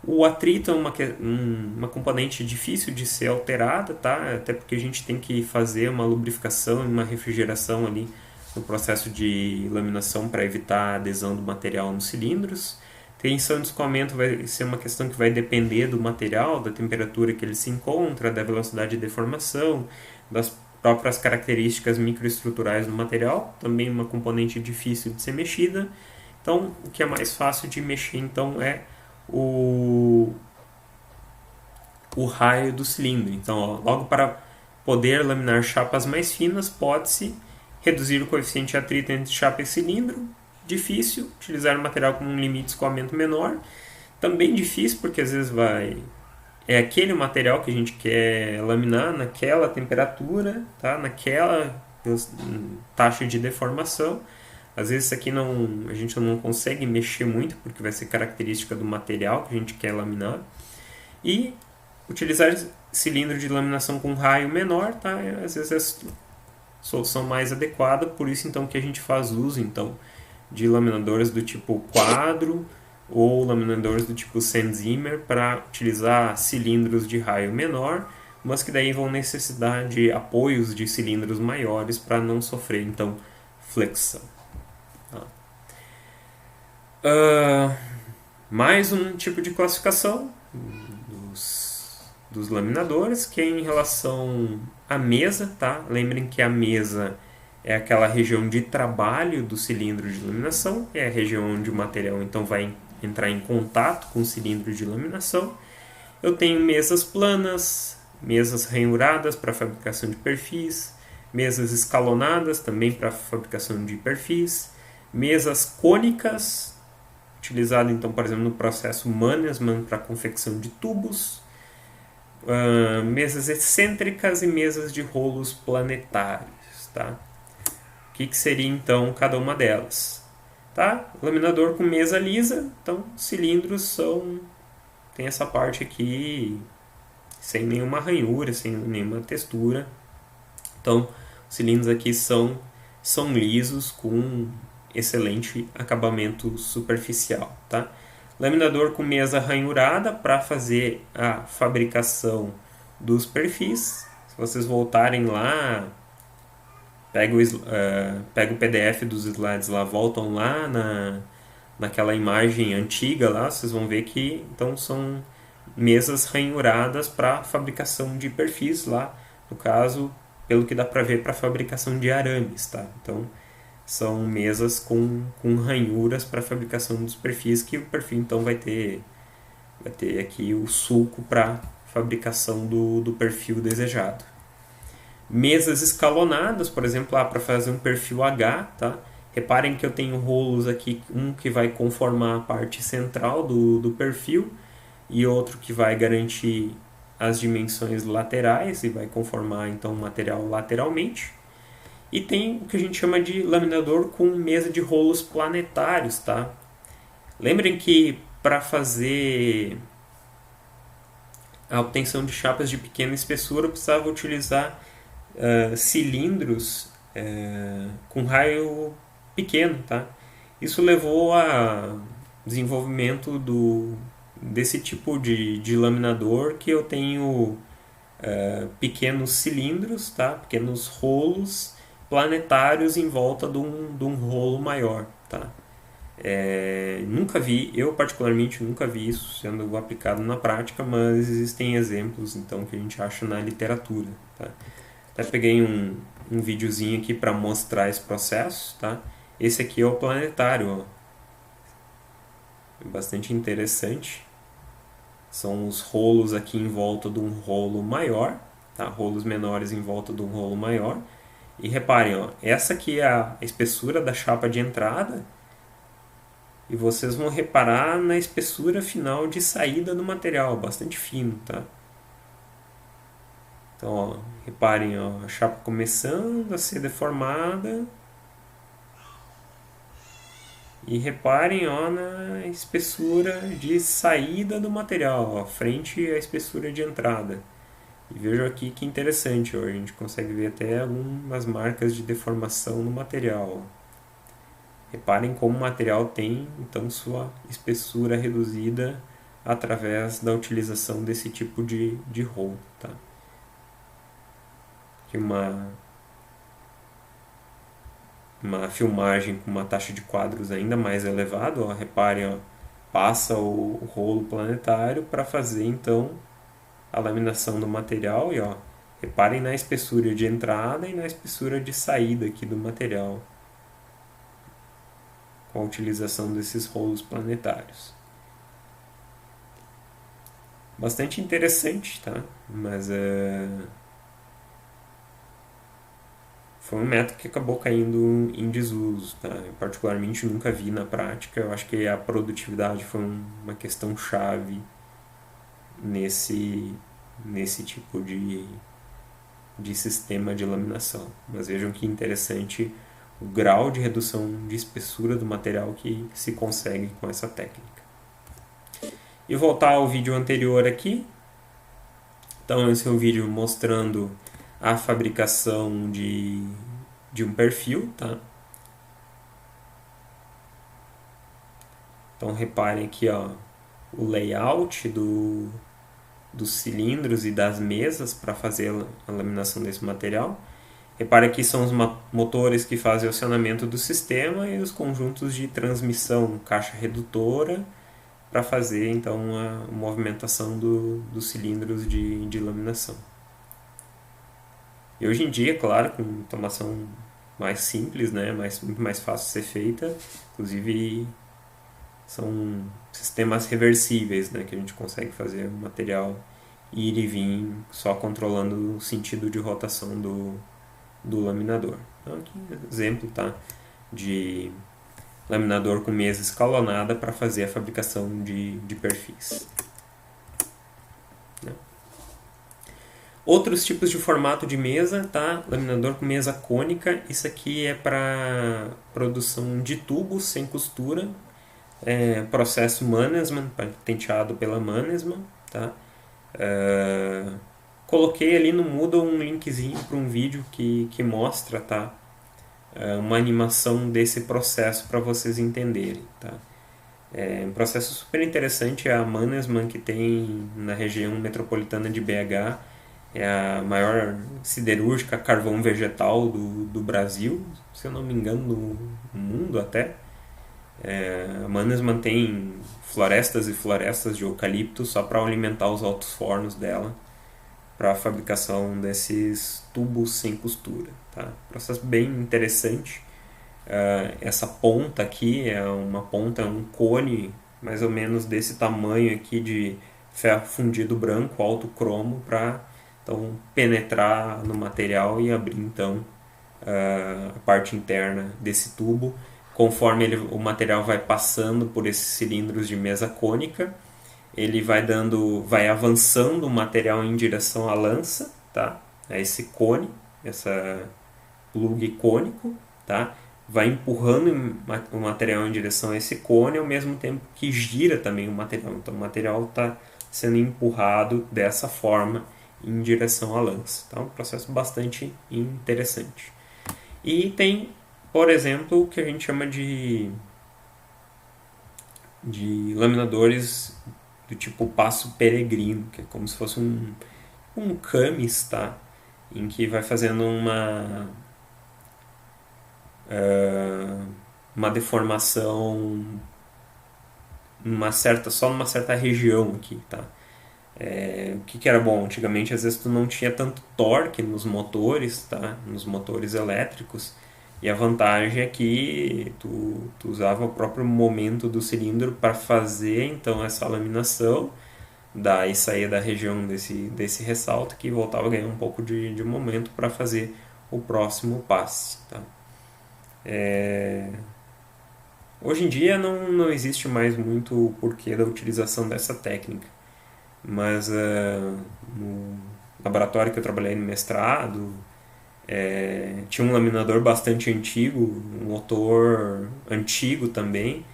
O atrito é uma componente difícil de ser alterada, tá? Até porque a gente tem que fazer uma lubrificação e uma refrigeração ali no processo de laminação para evitar a adesão do material nos cilindros. Tensão de escoamento vai ser uma questão que vai depender do material, da temperatura que ele se encontra, da velocidade de deformação, das próprias características microestruturais do material, também uma componente difícil de ser mexida. Então, o que é mais fácil de mexer então é o raio do cilindro. Então, logo para poder laminar chapas mais finas, pode-se reduzir o coeficiente de atrito entre chapa e cilindro. Difícil, utilizar um material com um limite de escoamento menor. Também difícil, porque às vezes é aquele material que a gente quer laminar naquela temperatura, tá? Naquela taxa de deformação. Às vezes isso aqui a gente não consegue mexer muito, porque vai ser característica do material que a gente quer laminar. E utilizar cilindro de laminação com raio menor, tá? Às vezes é a solução mais adequada, por isso então que a gente faz uso então de laminadores do tipo quadro ou laminadores do tipo Sennzimmer para utilizar cilindros de raio menor, mas que daí vão necessitar de apoios de cilindros maiores para não sofrer então flexão. Mais um tipo de classificação dos laminadores, que é em relação à mesa, tá? Lembrem que a mesa é aquela região de trabalho do cilindro de laminação, é a região onde o material então vai entrar em contato com o cilindro de laminação. Eu tenho mesas planas, mesas ranhuradas para fabricação de perfis, mesas escalonadas também para fabricação de perfis, mesas cônicas, utilizado então, por exemplo, no processo Mannesmann para confecção de tubos, mesas excêntricas e mesas de rolos planetários, tá? O que seria então cada uma delas? Tá? Laminador com mesa lisa, então cilindros tem essa parte aqui sem nenhuma ranhura, sem nenhuma textura. Então, os cilindros aqui são lisos com excelente acabamento superficial, tá? Laminador com mesa ranhurada para fazer a fabricação dos perfis. Se vocês voltarem lá, pega o PDF dos slides lá, voltam lá naquela imagem antiga lá, vocês vão ver que então são mesas ranhuradas para fabricação de perfis lá, no caso, pelo que dá para ver, para fabricação de arames, tá? Então são mesas com ranhuras para fabricação dos perfis, que o perfil então vai ter aqui o sulco para fabricação do perfil desejado. Mesas escalonadas, por exemplo, para fazer um perfil H, tá? Reparem que eu tenho rolos aqui, um que vai conformar a parte central do perfil e outro que vai garantir as dimensões laterais e vai conformar então o material lateralmente. E tem o que a gente chama de laminador com mesa de rolos planetários, tá? Lembrem que para fazer a obtenção de chapas de pequena espessura eu precisava utilizar cilindros com raio pequeno, tá? Isso levou a desenvolvimento desse tipo de laminador, que eu tenho pequenos cilindros, tá? Pequenos rolos planetários em volta de um rolo maior, tá? Eu particularmente nunca vi isso sendo aplicado na prática, mas existem exemplos então que a gente acha na literatura, tá? Até peguei um videozinho aqui para mostrar esse processo, tá? Esse aqui é o planetário, ó. É bastante interessante. São os rolos aqui em volta de um rolo maior, tá? Rolos menores em volta de um rolo maior. E reparem, ó, essa aqui é a espessura da chapa de entrada. E vocês vão reparar na espessura final de saída do material, bastante fino, tá? Então, ó, reparem, ó, a chapa começando a ser deformada. E reparem, ó, na espessura de saída do material, ó, frente à espessura de entrada. E vejam aqui que interessante, ó, a gente consegue ver até algumas marcas de deformação no material. Ó. Reparem como o material tem então sua espessura reduzida através da utilização desse tipo de rolo, tá? Aqui uma filmagem com uma taxa de quadros ainda mais elevada, ó, reparem, ó, passa o rolo planetário para fazer então a laminação do material e ó, reparem na espessura de entrada e na espessura de saída aqui do material com a utilização desses rolos planetários. Bastante interessante, tá? Mas foi um método que acabou caindo em desuso, tá? Eu particularmente nunca vi na prática. Eu acho que a produtividade foi uma questão chave nesse tipo de sistema de laminação. Mas vejam que interessante o grau de redução de espessura do material que se consegue com essa técnica. E voltar ao vídeo anterior aqui. Então esse é um vídeo mostrando a fabricação de um perfil, tá? Então reparem aqui, ó, o layout dos cilindros e das mesas para fazer a laminação desse material. Reparem que são os motores que fazem o acionamento do sistema e os conjuntos de transmissão, caixa redutora, para fazer então a movimentação dos cilindros de laminação. E hoje em dia, claro, com automação mais simples, né, muito mais fácil de ser feita, inclusive são sistemas reversíveis, né, que a gente consegue fazer o material ir e vir só controlando o sentido de rotação do laminador. Então aqui exemplo, tá, de laminador com mesa escalonada para fazer a fabricação de perfis. Outros tipos de formato de mesa, tá? Laminador com mesa cônica, isso aqui é para produção de tubos sem costura, processo Mannesmann, patenteado pela Mannesmann, tá? Coloquei ali no Moodle um linkzinho para um vídeo que mostra, tá? Uma animação desse processo para vocês entenderem, tá? É um processo super interessante. A Mannesmann, que tem na região metropolitana de BH, é a maior siderúrgica carvão vegetal do Brasil, se eu não me engano, no mundo até. A Mannesmann tem florestas e florestas de eucalipto só para alimentar os altos fornos dela, para a fabricação desses tubos sem costura. Tá? Processo bem interessante. Essa ponta aqui é uma ponta, um cone mais ou menos desse tamanho aqui de ferro fundido branco, alto cromo, para então penetrar no material e abrir então a parte interna desse tubo. Conforme o material vai passando por esses cilindros de mesa cônica, ele vai avançando o material em direção à lança, tá? A esse cone, essa plug cônico, tá? Vai empurrando o material em direção a esse cone ao mesmo tempo que gira também o material. Então o material está sendo empurrado dessa forma em direção à lança. Então é um processo bastante interessante. E tem, por exemplo, o que a gente chama de laminadores do tipo passo peregrino, que é como se fosse um camis, tá? Em que vai fazendo uma deformação só numa certa região aqui, tá? O que era bom? Antigamente, às vezes, tu não tinha tanto torque nos motores, tá? Nos motores elétricos, e a vantagem é que tu usava o próprio momento do cilindro para fazer então essa laminação, daí saía da região desse ressalto, que voltava a ganhar um pouco de momento para fazer o próximo passe, tá? Hoje em dia não existe mais muito o porquê da utilização dessa técnica, mas no laboratório que eu trabalhei no mestrado, tinha um laminador bastante antigo, um motor antigo também,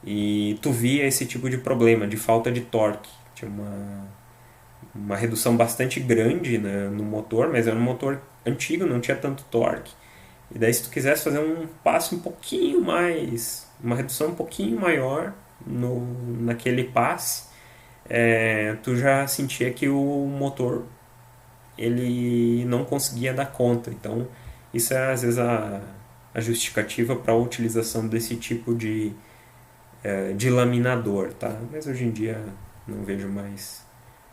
e tu via esse tipo de problema, de falta de torque. Tinha uma redução bastante grande, né, no motor, mas era um motor antigo, não tinha tanto torque. E daí se tu quisesse fazer um passo um pouquinho mais, uma redução um pouquinho maior naquele passe, tu já sentia que o motor ele não conseguia dar conta. Então isso é às vezes a justificativa para a utilização desse tipo de laminador, tá? Mas hoje em dia não vejo mais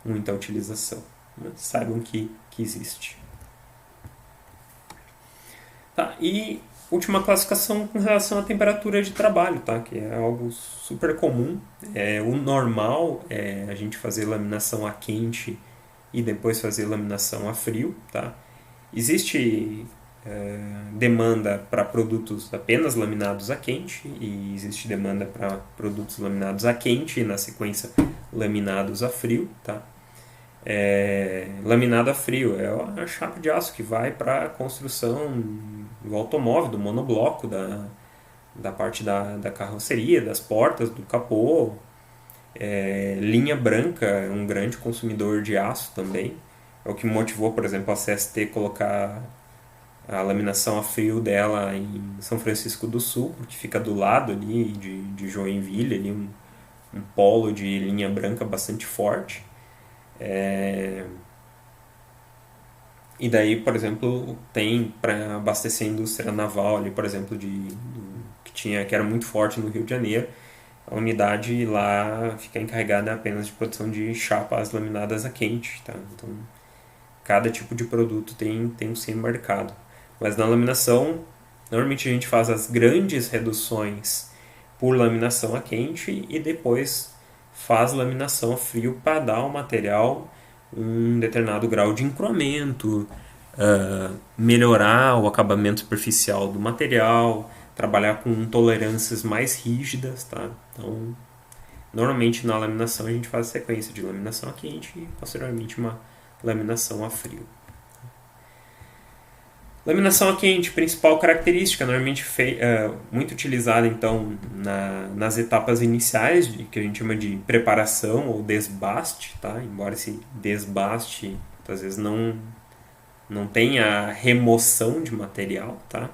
muita utilização, mas saibam que existe. Tá, e última classificação com relação à temperatura de trabalho, tá? Que é algo super comum. O normal é a gente fazer laminação a quente e depois fazer laminação a frio, tá? Existe demanda para produtos apenas laminados a quente, e existe demanda para produtos laminados a quente e na sequência laminados a frio, tá? Laminado a frio é a chapa de aço que vai para a construção do automóvel, do monobloco, da parte da carroceria, das portas, do capô. Linha branca é um grande consumidor de aço também. É o que motivou, por exemplo, a CST colocar a laminação a frio dela em São Francisco do Sul, porque fica do lado ali de Joinville, ali um polo de linha branca bastante forte. E daí, por exemplo, tem para abastecer a indústria naval ali, por exemplo, que era muito forte no Rio de Janeiro. A unidade lá fica encarregada apenas de produção de chapas laminadas a quente, tá? Então, cada tipo de produto tem o seu mercado. Mas na laminação, normalmente a gente faz as grandes reduções por laminação a quente e depois faz laminação a frio para dar ao material um determinado grau de encruamento, melhorar o acabamento superficial do material, trabalhar com tolerâncias mais rígidas, tá? Então, normalmente na laminação a gente faz a sequência de laminação a quente e posteriormente uma laminação a frio. Laminação a quente, principal característica, normalmente muito utilizada então nas etapas iniciais, que a gente chama de preparação ou desbaste, tá? Embora esse desbaste às vezes não tenha remoção de material, tá?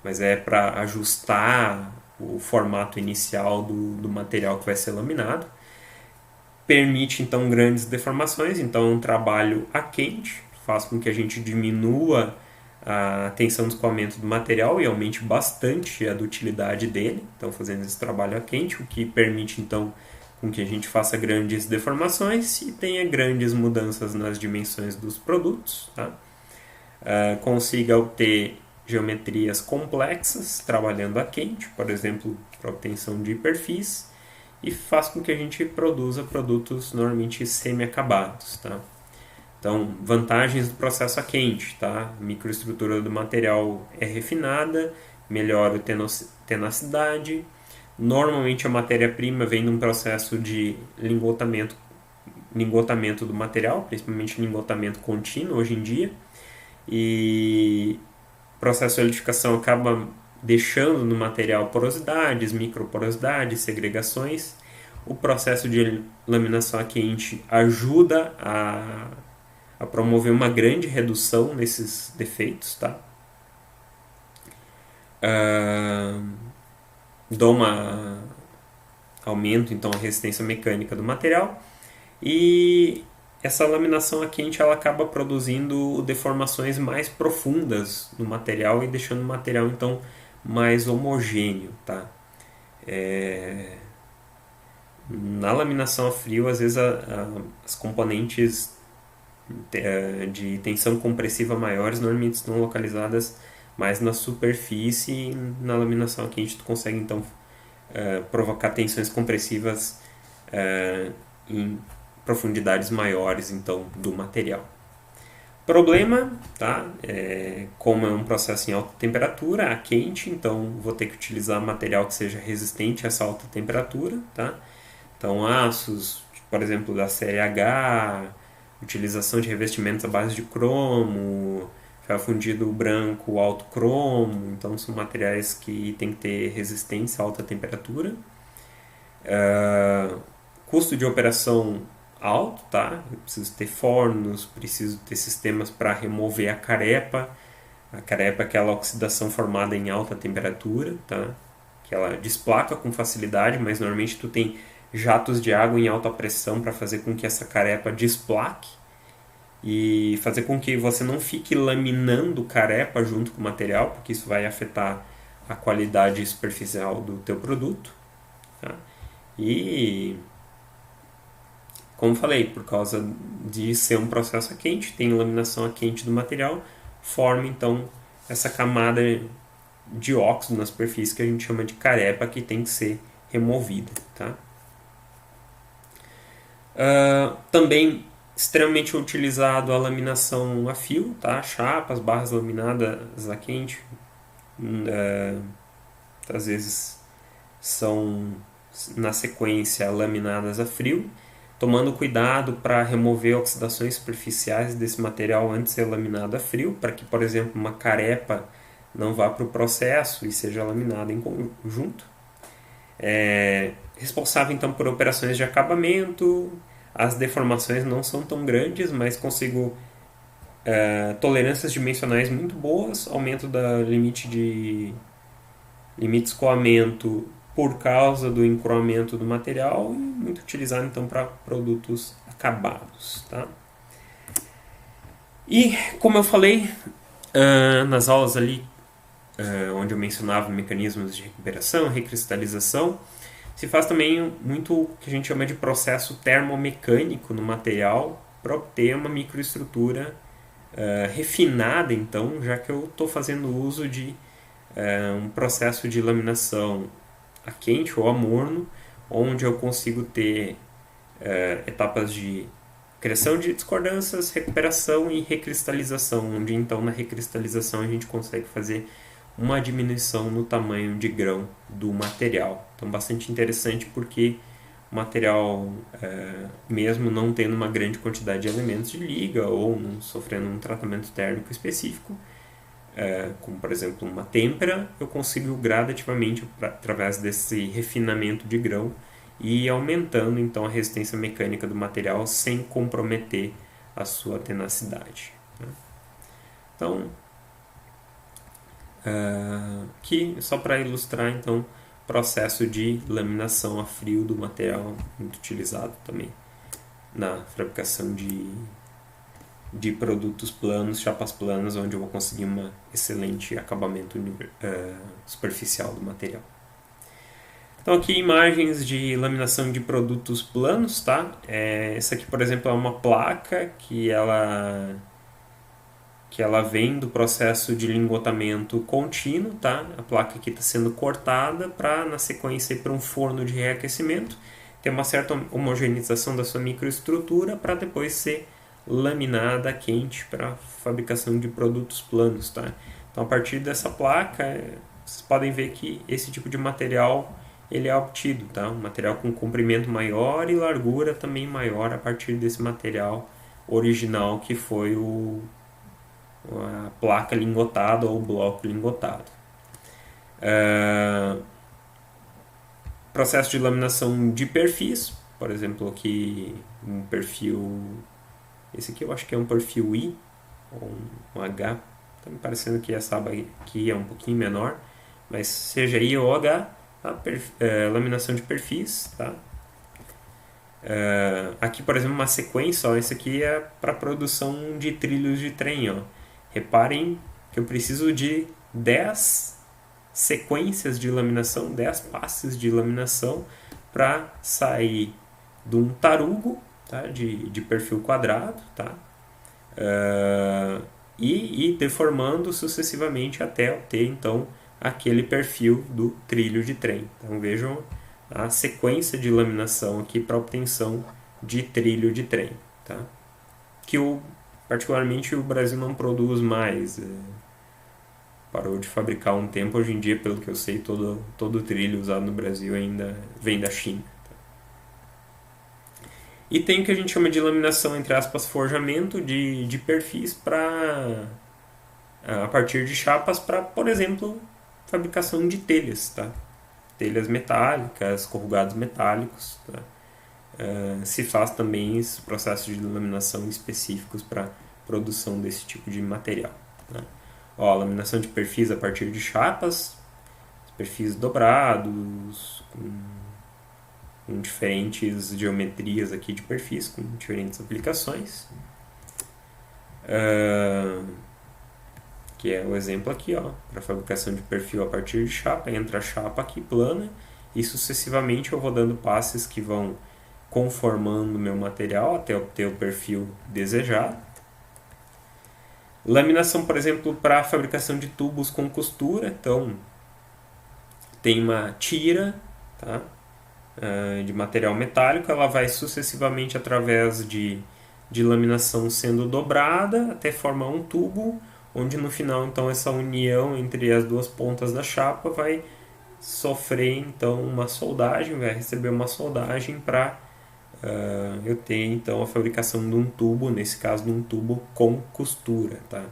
Mas é para ajustar o formato inicial do material que vai ser laminado. Permite então grandes deformações, então um trabalho a quente faz com que a gente diminua a tensão de escoamento do material e aumente bastante a dutilidade dele, então fazendo esse trabalho a quente, o que permite então com que a gente faça grandes deformações e tenha grandes mudanças nas dimensões dos produtos, tá? Consiga obter geometrias complexas trabalhando a quente, por exemplo, para obtenção de perfis, e faz com que a gente produza produtos normalmente semi-acabados, tá? Então, vantagens do processo a quente, tá? A microestrutura do material é refinada, melhora a tenacidade. Normalmente a matéria-prima vem num processo de lingotamento do material, principalmente lingotamento contínuo hoje em dia. E o processo de solidificação acaba deixando no material porosidades, microporosidades, segregações. O processo de laminação a quente ajuda a promover uma grande redução nesses defeitos, tá? Aumento então a resistência mecânica do material, e essa laminação a quente ela acaba produzindo deformações mais profundas no material e deixando o material então mais homogêneo, tá? Na laminação a frio, às vezes as componentes de tensão compressiva maiores normalmente estão localizadas mais na superfície, e na laminação a quente tu consegue então provocar tensões compressivas em profundidades maiores então do material. Problema, tá? Como é um processo em alta temperatura, a quente, então vou ter que utilizar material que seja resistente a essa alta temperatura, tá? Então aços, por exemplo, da série H, utilização de revestimentos à base de cromo, ferro fundido branco, alto cromo, então são materiais que tem que ter resistência a alta temperatura. Custo de operação alto, tá? Eu preciso ter fornos, preciso ter sistemas para remover a carepa. A carepa é aquela oxidação formada em alta temperatura, tá? Que ela desplaca com facilidade, mas normalmente tu tem jatos de água em alta pressão para fazer com que essa carepa desplaque e fazer com que você não fique laminando carepa junto com o material, porque isso vai afetar a qualidade superficial do teu produto, tá? E como falei, por causa de ser um processo a quente, tem laminação a quente do material, forma então essa camada de óxido na superfície que a gente chama de carepa, que tem que ser removida, tá? Também extremamente utilizado a laminação a fio, tá? Chapas, barras laminadas a quente, às vezes são na sequência laminadas a frio, tomando cuidado para remover oxidações superficiais desse material antes de ser laminado a frio, para que, por exemplo, uma carepa não vá para o processo e seja laminada em conjunto. Responsável então por operações de acabamento. As deformações não são tão grandes, mas consigo tolerâncias dimensionais muito boas, aumento da limite de escoamento por causa do encruamento do material, e muito utilizado então para produtos acabados, tá? E como eu falei nas aulas ali onde eu mencionava mecanismos de recuperação, recristalização, se faz também muito o que a gente chama de processo termomecânico no material para obter uma microestrutura refinada, então, já que eu estou fazendo uso de um processo de laminação a quente ou a morno, onde eu consigo ter etapas de criação de discordâncias, recuperação e recristalização, onde então na recristalização a gente consegue fazer uma diminuição no tamanho de grão do material. Então bastante interessante porque o material, mesmo não tendo uma grande quantidade de elementos de liga ou não sofrendo um tratamento térmico específico, como por exemplo uma têmpera, eu consigo gradativamente, através desse refinamento de grão, e aumentando então a resistência mecânica do material sem comprometer a sua tenacidade. Então, aqui só para ilustrar então o processo de laminação a frio do material, muito utilizado também na fabricação de produtos planos, chapas planas, onde eu vou conseguir um excelente acabamento superficial do material. Então aqui imagens de laminação de produtos planos, tá? Essa aqui, por exemplo, é uma placa que ela vem do processo de lingotamento contínuo, tá? A placa aqui está sendo cortada para, na sequência, ir para um forno de reaquecimento, ter uma certa homogeneização da sua microestrutura para depois ser laminada quente para fabricação de produtos planos, tá? Então, a partir dessa placa, vocês podem ver que esse tipo de material ele é obtido, tá? Um material com comprimento maior e largura também maior a partir desse material original que foi a placa lingotada ou o bloco lingotado. Processo de laminação de perfis, por exemplo, aqui um perfil, esse aqui eu acho que é um perfil I ou um H, está me parecendo que essa aba aqui é um pouquinho menor, mas seja I ou H, tá? Laminação de perfis, tá? Aqui, por exemplo, uma sequência, ó, esse aqui é para produção de trilhos de trem, ó. Reparem que eu preciso de 10 sequências de laminação, 10 passes de laminação para sair de um tarugo, tá? de perfil quadrado, tá? E ir deformando sucessivamente até obter então aquele perfil do trilho de trem. Então vejam a sequência de laminação aqui para obtenção de trilho de trem, tá? Que particularmente o Brasil não produz mais, parou de fabricar um tempo. Hoje em dia, pelo que eu sei, todo o trilho usado no Brasil ainda vem da China, tá? E tem o que a gente chama de laminação, entre aspas, forjamento de perfis a partir de chapas para, por exemplo, fabricação de telhas, tá? Telhas metálicas, corrugados metálicos, tá? Se faz também esses processos de laminação específicos para produção desse tipo de material, né? Ó, laminação de perfis a partir de chapas, perfis dobrados, com diferentes geometrias aqui de perfis, com diferentes aplicações. Que é o exemplo aqui, ó, para fabricação de perfil a partir de chapa. Entra a chapa aqui plana e sucessivamente eu vou dando passes que vão conformando o meu material até obter o perfil desejado. Laminação, por exemplo, para a fabricação de tubos com costura. Então, tem uma tira, tá? De material metálico, ela vai sucessivamente através de laminação sendo dobrada até formar um tubo, onde no final então essa união entre as duas pontas da chapa vai sofrer então uma soldagem, vai receber uma soldagem para eu ter então a fabricação de um tubo, nesse caso de um tubo com costura, tá?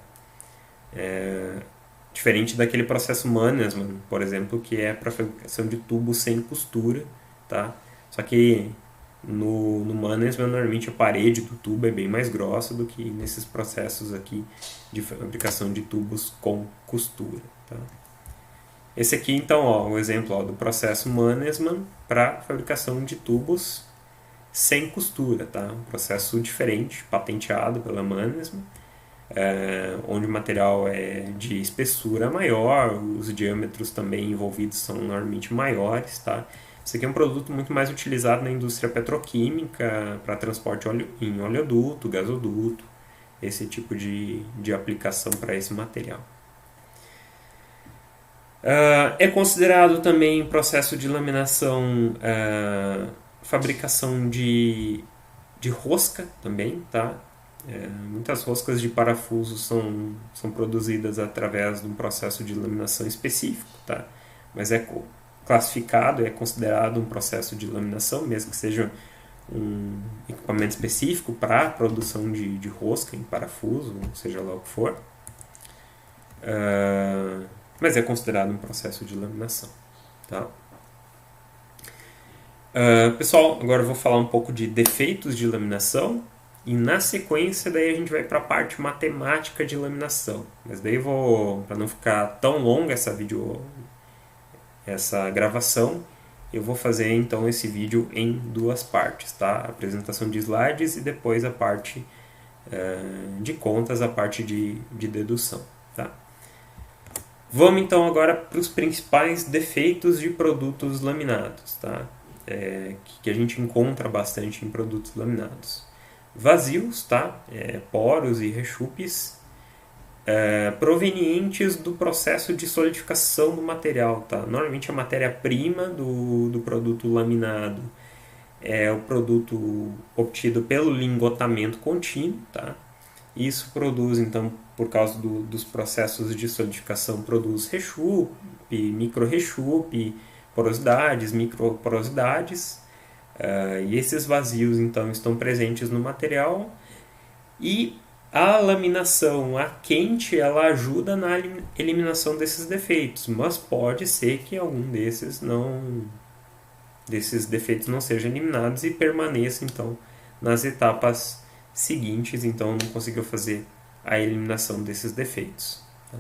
Diferente daquele processo Mannesmann, por exemplo, que é para fabricação de tubos sem costura, tá? Só que no Mannesmann normalmente a parede do tubo é bem mais grossa do que nesses processos aqui de fabricação de tubos com costura, tá? Esse aqui então, ó, o exemplo, ó, do processo Mannesmann para fabricação de tubos sem costura, tá? Um processo diferente, patenteado pela Mannesmann, onde o material é de espessura maior, os diâmetros também envolvidos são normalmente maiores, tá? Esse aqui é um produto muito mais utilizado na indústria petroquímica, para transporte em oleoduto, gasoduto, esse tipo de aplicação para esse material. É considerado também processo de laminação, fabricação de rosca também, tá? Muitas roscas de parafuso são produzidas através de um processo de laminação específico, tá? Mas é classificado, é considerado um processo de laminação, mesmo que seja um equipamento específico para a produção de rosca em parafuso, seja lá o que for. Mas é considerado um processo de laminação, tá? Pessoal, agora eu vou falar um pouco de defeitos de laminação e na sequência daí a gente vai para a parte matemática de laminação. Mas daí para não ficar tão longa essa gravação, eu vou fazer então esse vídeo em duas partes, tá? A apresentação de slides e depois a parte de contas, a parte de dedução, tá? Vamos então agora para os principais defeitos de produtos laminados, tá? Que a gente encontra bastante em produtos laminados. Vazios, tá? Poros e rechupes provenientes do processo de solidificação do material, tá? Normalmente a matéria-prima do produto laminado é o produto obtido pelo lingotamento contínuo, tá? Isso produz, então, por causa dos processos de solidificação, produz rechupe, micro-rechupe, porosidades, microporosidades, e esses vazios, então, estão presentes no material. E a laminação a quente, ela ajuda na eliminação desses defeitos, mas pode ser que algum desses defeitos não sejam eliminados e permaneça, então, nas etapas seguintes, então não conseguiu fazer a eliminação desses defeitos. Tá?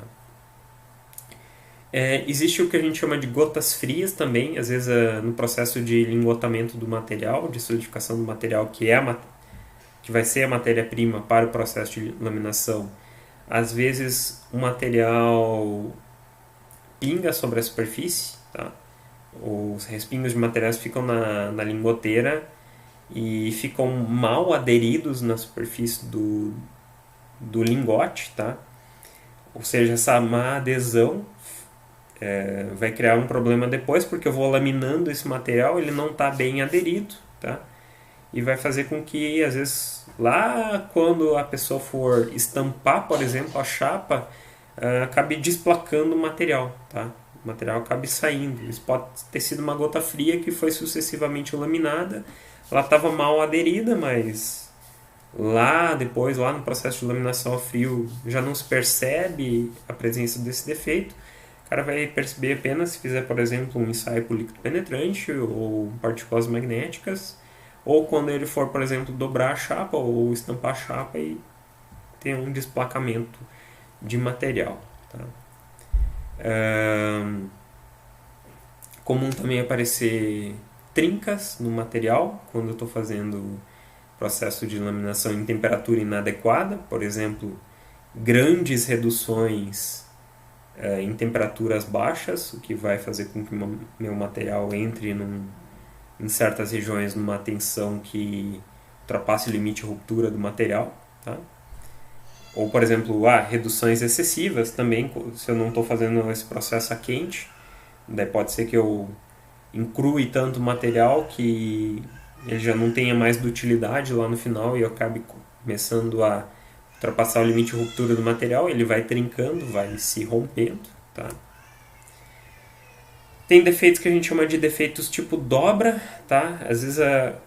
Existe o que a gente chama de gotas frias também, às vezes no processo de lingotamento do material, de solidificação do material, que vai ser a matéria-prima para o processo de laminação. Às vezes o material pinga sobre a superfície, tá? Os respingos de materiais ficam na lingoteira e ficam mal aderidos na superfície do lingote, tá? Ou seja, essa má adesão vai criar um problema depois, porque eu vou laminando esse material, ele não está bem aderido, tá? E vai fazer com que, às vezes, lá quando a pessoa for estampar, por exemplo, a chapa, acabe desplacando o material, tá? O material acabe saindo. Isso pode ter sido uma gota fria que foi sucessivamente laminada. Ela estava mal aderida, mas lá no processo de laminação a frio já não se percebe a presença desse defeito. O cara vai perceber apenas se fizer, por exemplo, um ensaio por líquido penetrante ou partículas magnéticas, ou quando ele for, por exemplo, dobrar a chapa ou estampar a chapa e ter um desplacamento de material. Tá? Comum também aparecer trincas no material quando eu estou fazendo processo de laminação em temperatura inadequada, por exemplo, grandes reduções em temperaturas baixas, o que vai fazer com que o meu material entre em certas regiões numa tensão que ultrapasse o limite de ruptura do material. Tá? Ou, por exemplo, reduções excessivas também, se eu não estou fazendo esse processo a quente, daí pode ser que eu incrue tanto material que ele já não tenha mais de utilidade lá no final e eu acabe começando a ultrapassar o limite de ruptura do material, ele vai trincando, vai se rompendo. Tá? Tem defeitos que a gente chama de defeitos tipo dobra, tá? Às vezes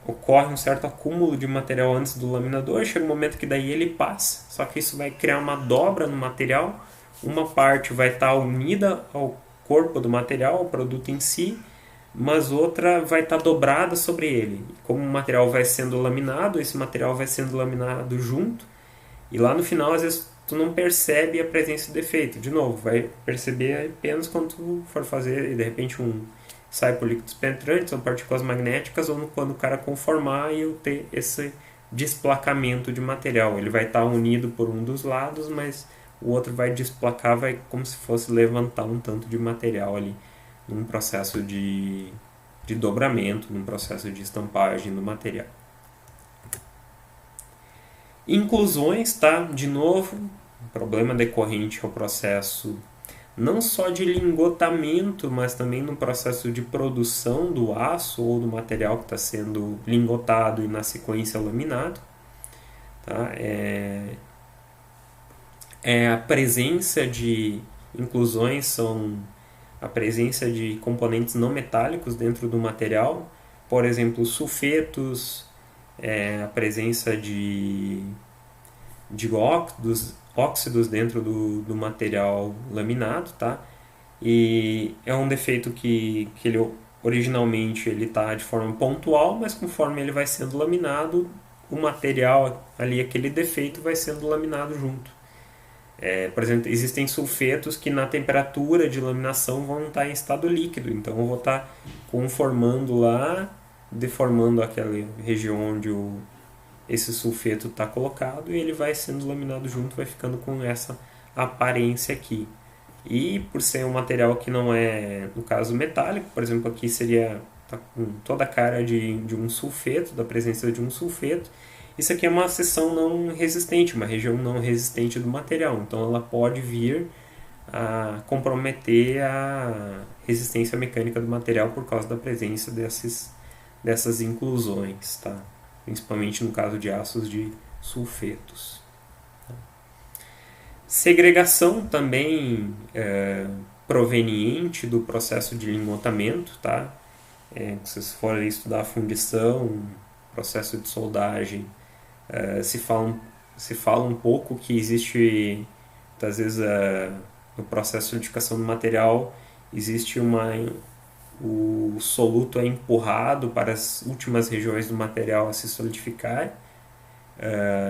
ocorre um certo acúmulo de material antes do laminador, chega um momento que daí ele passa, só que isso vai criar uma dobra no material, uma parte vai estar unida ao corpo do material, ao produto em si, mas outra vai estar dobrada sobre ele. Como o material vai sendo laminado, esse material vai sendo laminado junto, e lá no final às vezes tu não percebe a presença do defeito. De novo, vai perceber apenas quando tu for fazer de repente um ensaio por líquidos penetrantes ou partículas magnéticas, ou quando o cara conformar e eu ter esse desplacamento de material. Ele vai estar unido por um dos lados, mas o outro vai desplacar, vai como se fosse levantar um tanto de material ali num processo de dobramento, num processo de estampagem do material. Inclusões, tá? De novo, problema decorrente ao processo não só de lingotamento, mas também no processo de produção do aço ou do material que está sendo lingotado e na sequência laminado. Tá? A presença de inclusões são a presença de componentes não metálicos dentro do material, por exemplo, sulfetos, a presença de óxidos dentro do material laminado, tá? E é um defeito que ele originalmente ele está de forma pontual, mas conforme ele vai sendo laminado, o material ali, aquele defeito, vai sendo laminado junto. Por exemplo, existem sulfetos que na temperatura de laminação vão estar em estado líquido, então eu vou estar conformando lá, deformando aquela região onde esse sulfeto está colocado e ele vai sendo laminado junto, vai ficando com essa aparência aqui. E por ser um material que não é, no caso, metálico, por exemplo, aqui seria tá com toda a cara de um sulfeto, da presença de um sulfeto. Isso aqui é uma seção não resistente, uma região não resistente do material, então ela pode vir a comprometer a resistência mecânica do material por causa da presença dessas inclusões, tá? Principalmente no caso de aços de sulfetos. Segregação também proveniente do processo de lingotamento, tá? Se vocês forem estudar a fundição, processo de soldagem, se fala um pouco que existe, às vezes, no processo de solidificação do material, existe o soluto é empurrado para as últimas regiões do material a se solidificar,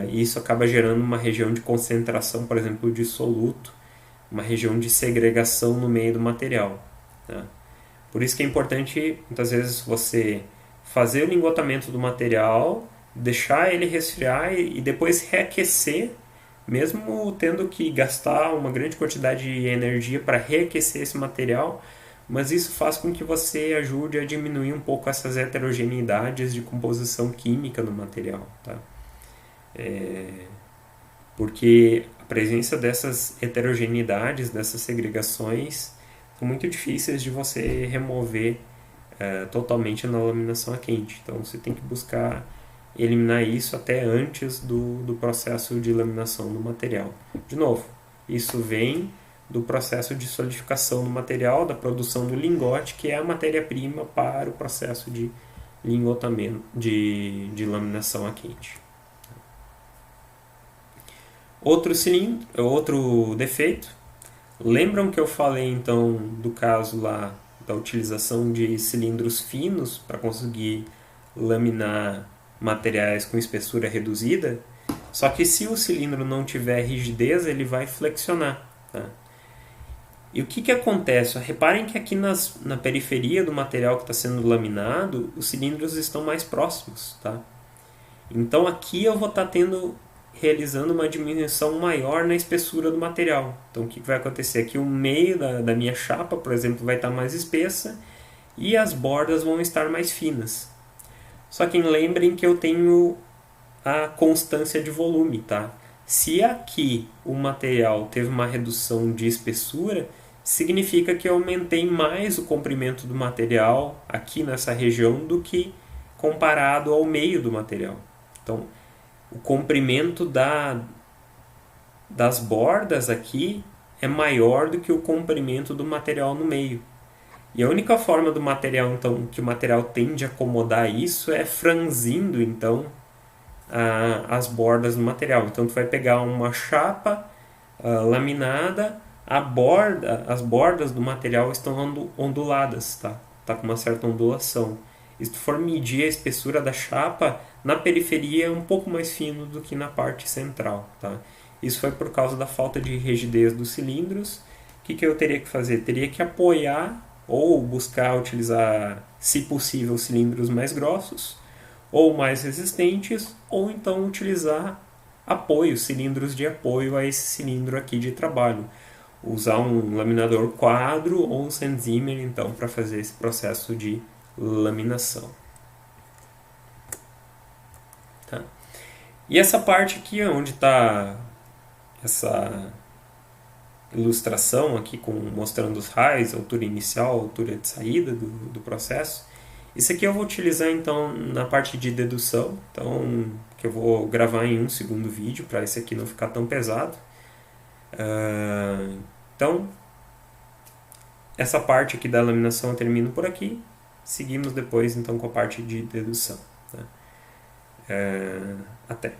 e isso acaba gerando uma região de concentração, por exemplo, de soluto, uma região de segregação no meio do material. Tá? Por isso que é importante, muitas vezes, você fazer o lingotamento do material, deixar ele resfriar e depois reaquecer, mesmo tendo que gastar uma grande quantidade de energia para reaquecer esse material, mas isso faz com que você ajude a diminuir um pouco essas heterogeneidades de composição química no material. Tá? Porque a presença dessas heterogeneidades, dessas segregações, são muito difíceis de você remover totalmente na laminação a quente. Então você tem que buscar eliminar isso até antes do processo de laminação do material. De novo, isso vem do processo de solidificação do material, da produção do lingote, que é a matéria-prima para o processo de lingotamento, de laminação a quente. Outro defeito. Lembram que eu falei então do caso lá da utilização de cilindros finos para conseguir laminar materiais com espessura reduzida? Só que se o cilindro não tiver rigidez, ele vai flexionar. Tá? E o que acontece? Reparem que aqui na periferia do material que está sendo laminado, os cilindros estão mais próximos. Tá? Então aqui eu vou estar realizando uma diminuição maior na espessura do material. Então o que vai acontecer? Aqui o meio da minha chapa, por exemplo, vai estar mais espessa e as bordas vão estar mais finas. Só que lembrem que eu tenho a constância de volume. Tá? Se aqui o material teve uma redução de espessura, significa que eu aumentei mais o comprimento do material aqui nessa região do que comparado ao meio do material. Então, o comprimento das bordas aqui é maior do que o comprimento do material no meio. E a única forma do material, então, que o material tende a acomodar isso é franzindo, então, as bordas do material. Então, tu vai pegar uma chapa laminada, as bordas do material estão onduladas, tá? Tá com uma certa ondulação. E se tu for medir a espessura da chapa, na periferia é um pouco mais fino do que na parte central. Tá? Isso foi por causa da falta de rigidez dos cilindros. O que eu teria que fazer? Teria que apoiar ou buscar utilizar, se possível, cilindros mais grossos ou mais resistentes, ou então utilizar cilindros de apoio a esse cilindro aqui de trabalho. Usar um laminador quadro ou um Sennheimer, então, para fazer esse processo de laminação. Tá? E essa parte aqui, onde está ilustração aqui mostrando os raios, altura inicial, altura de saída do processo. Isso aqui eu vou utilizar então na parte de dedução, então, que eu vou gravar em um segundo vídeo para esse aqui não ficar tão pesado. Então, essa parte aqui da laminação eu termino por aqui. Seguimos depois então com a parte de dedução. Tá? Até!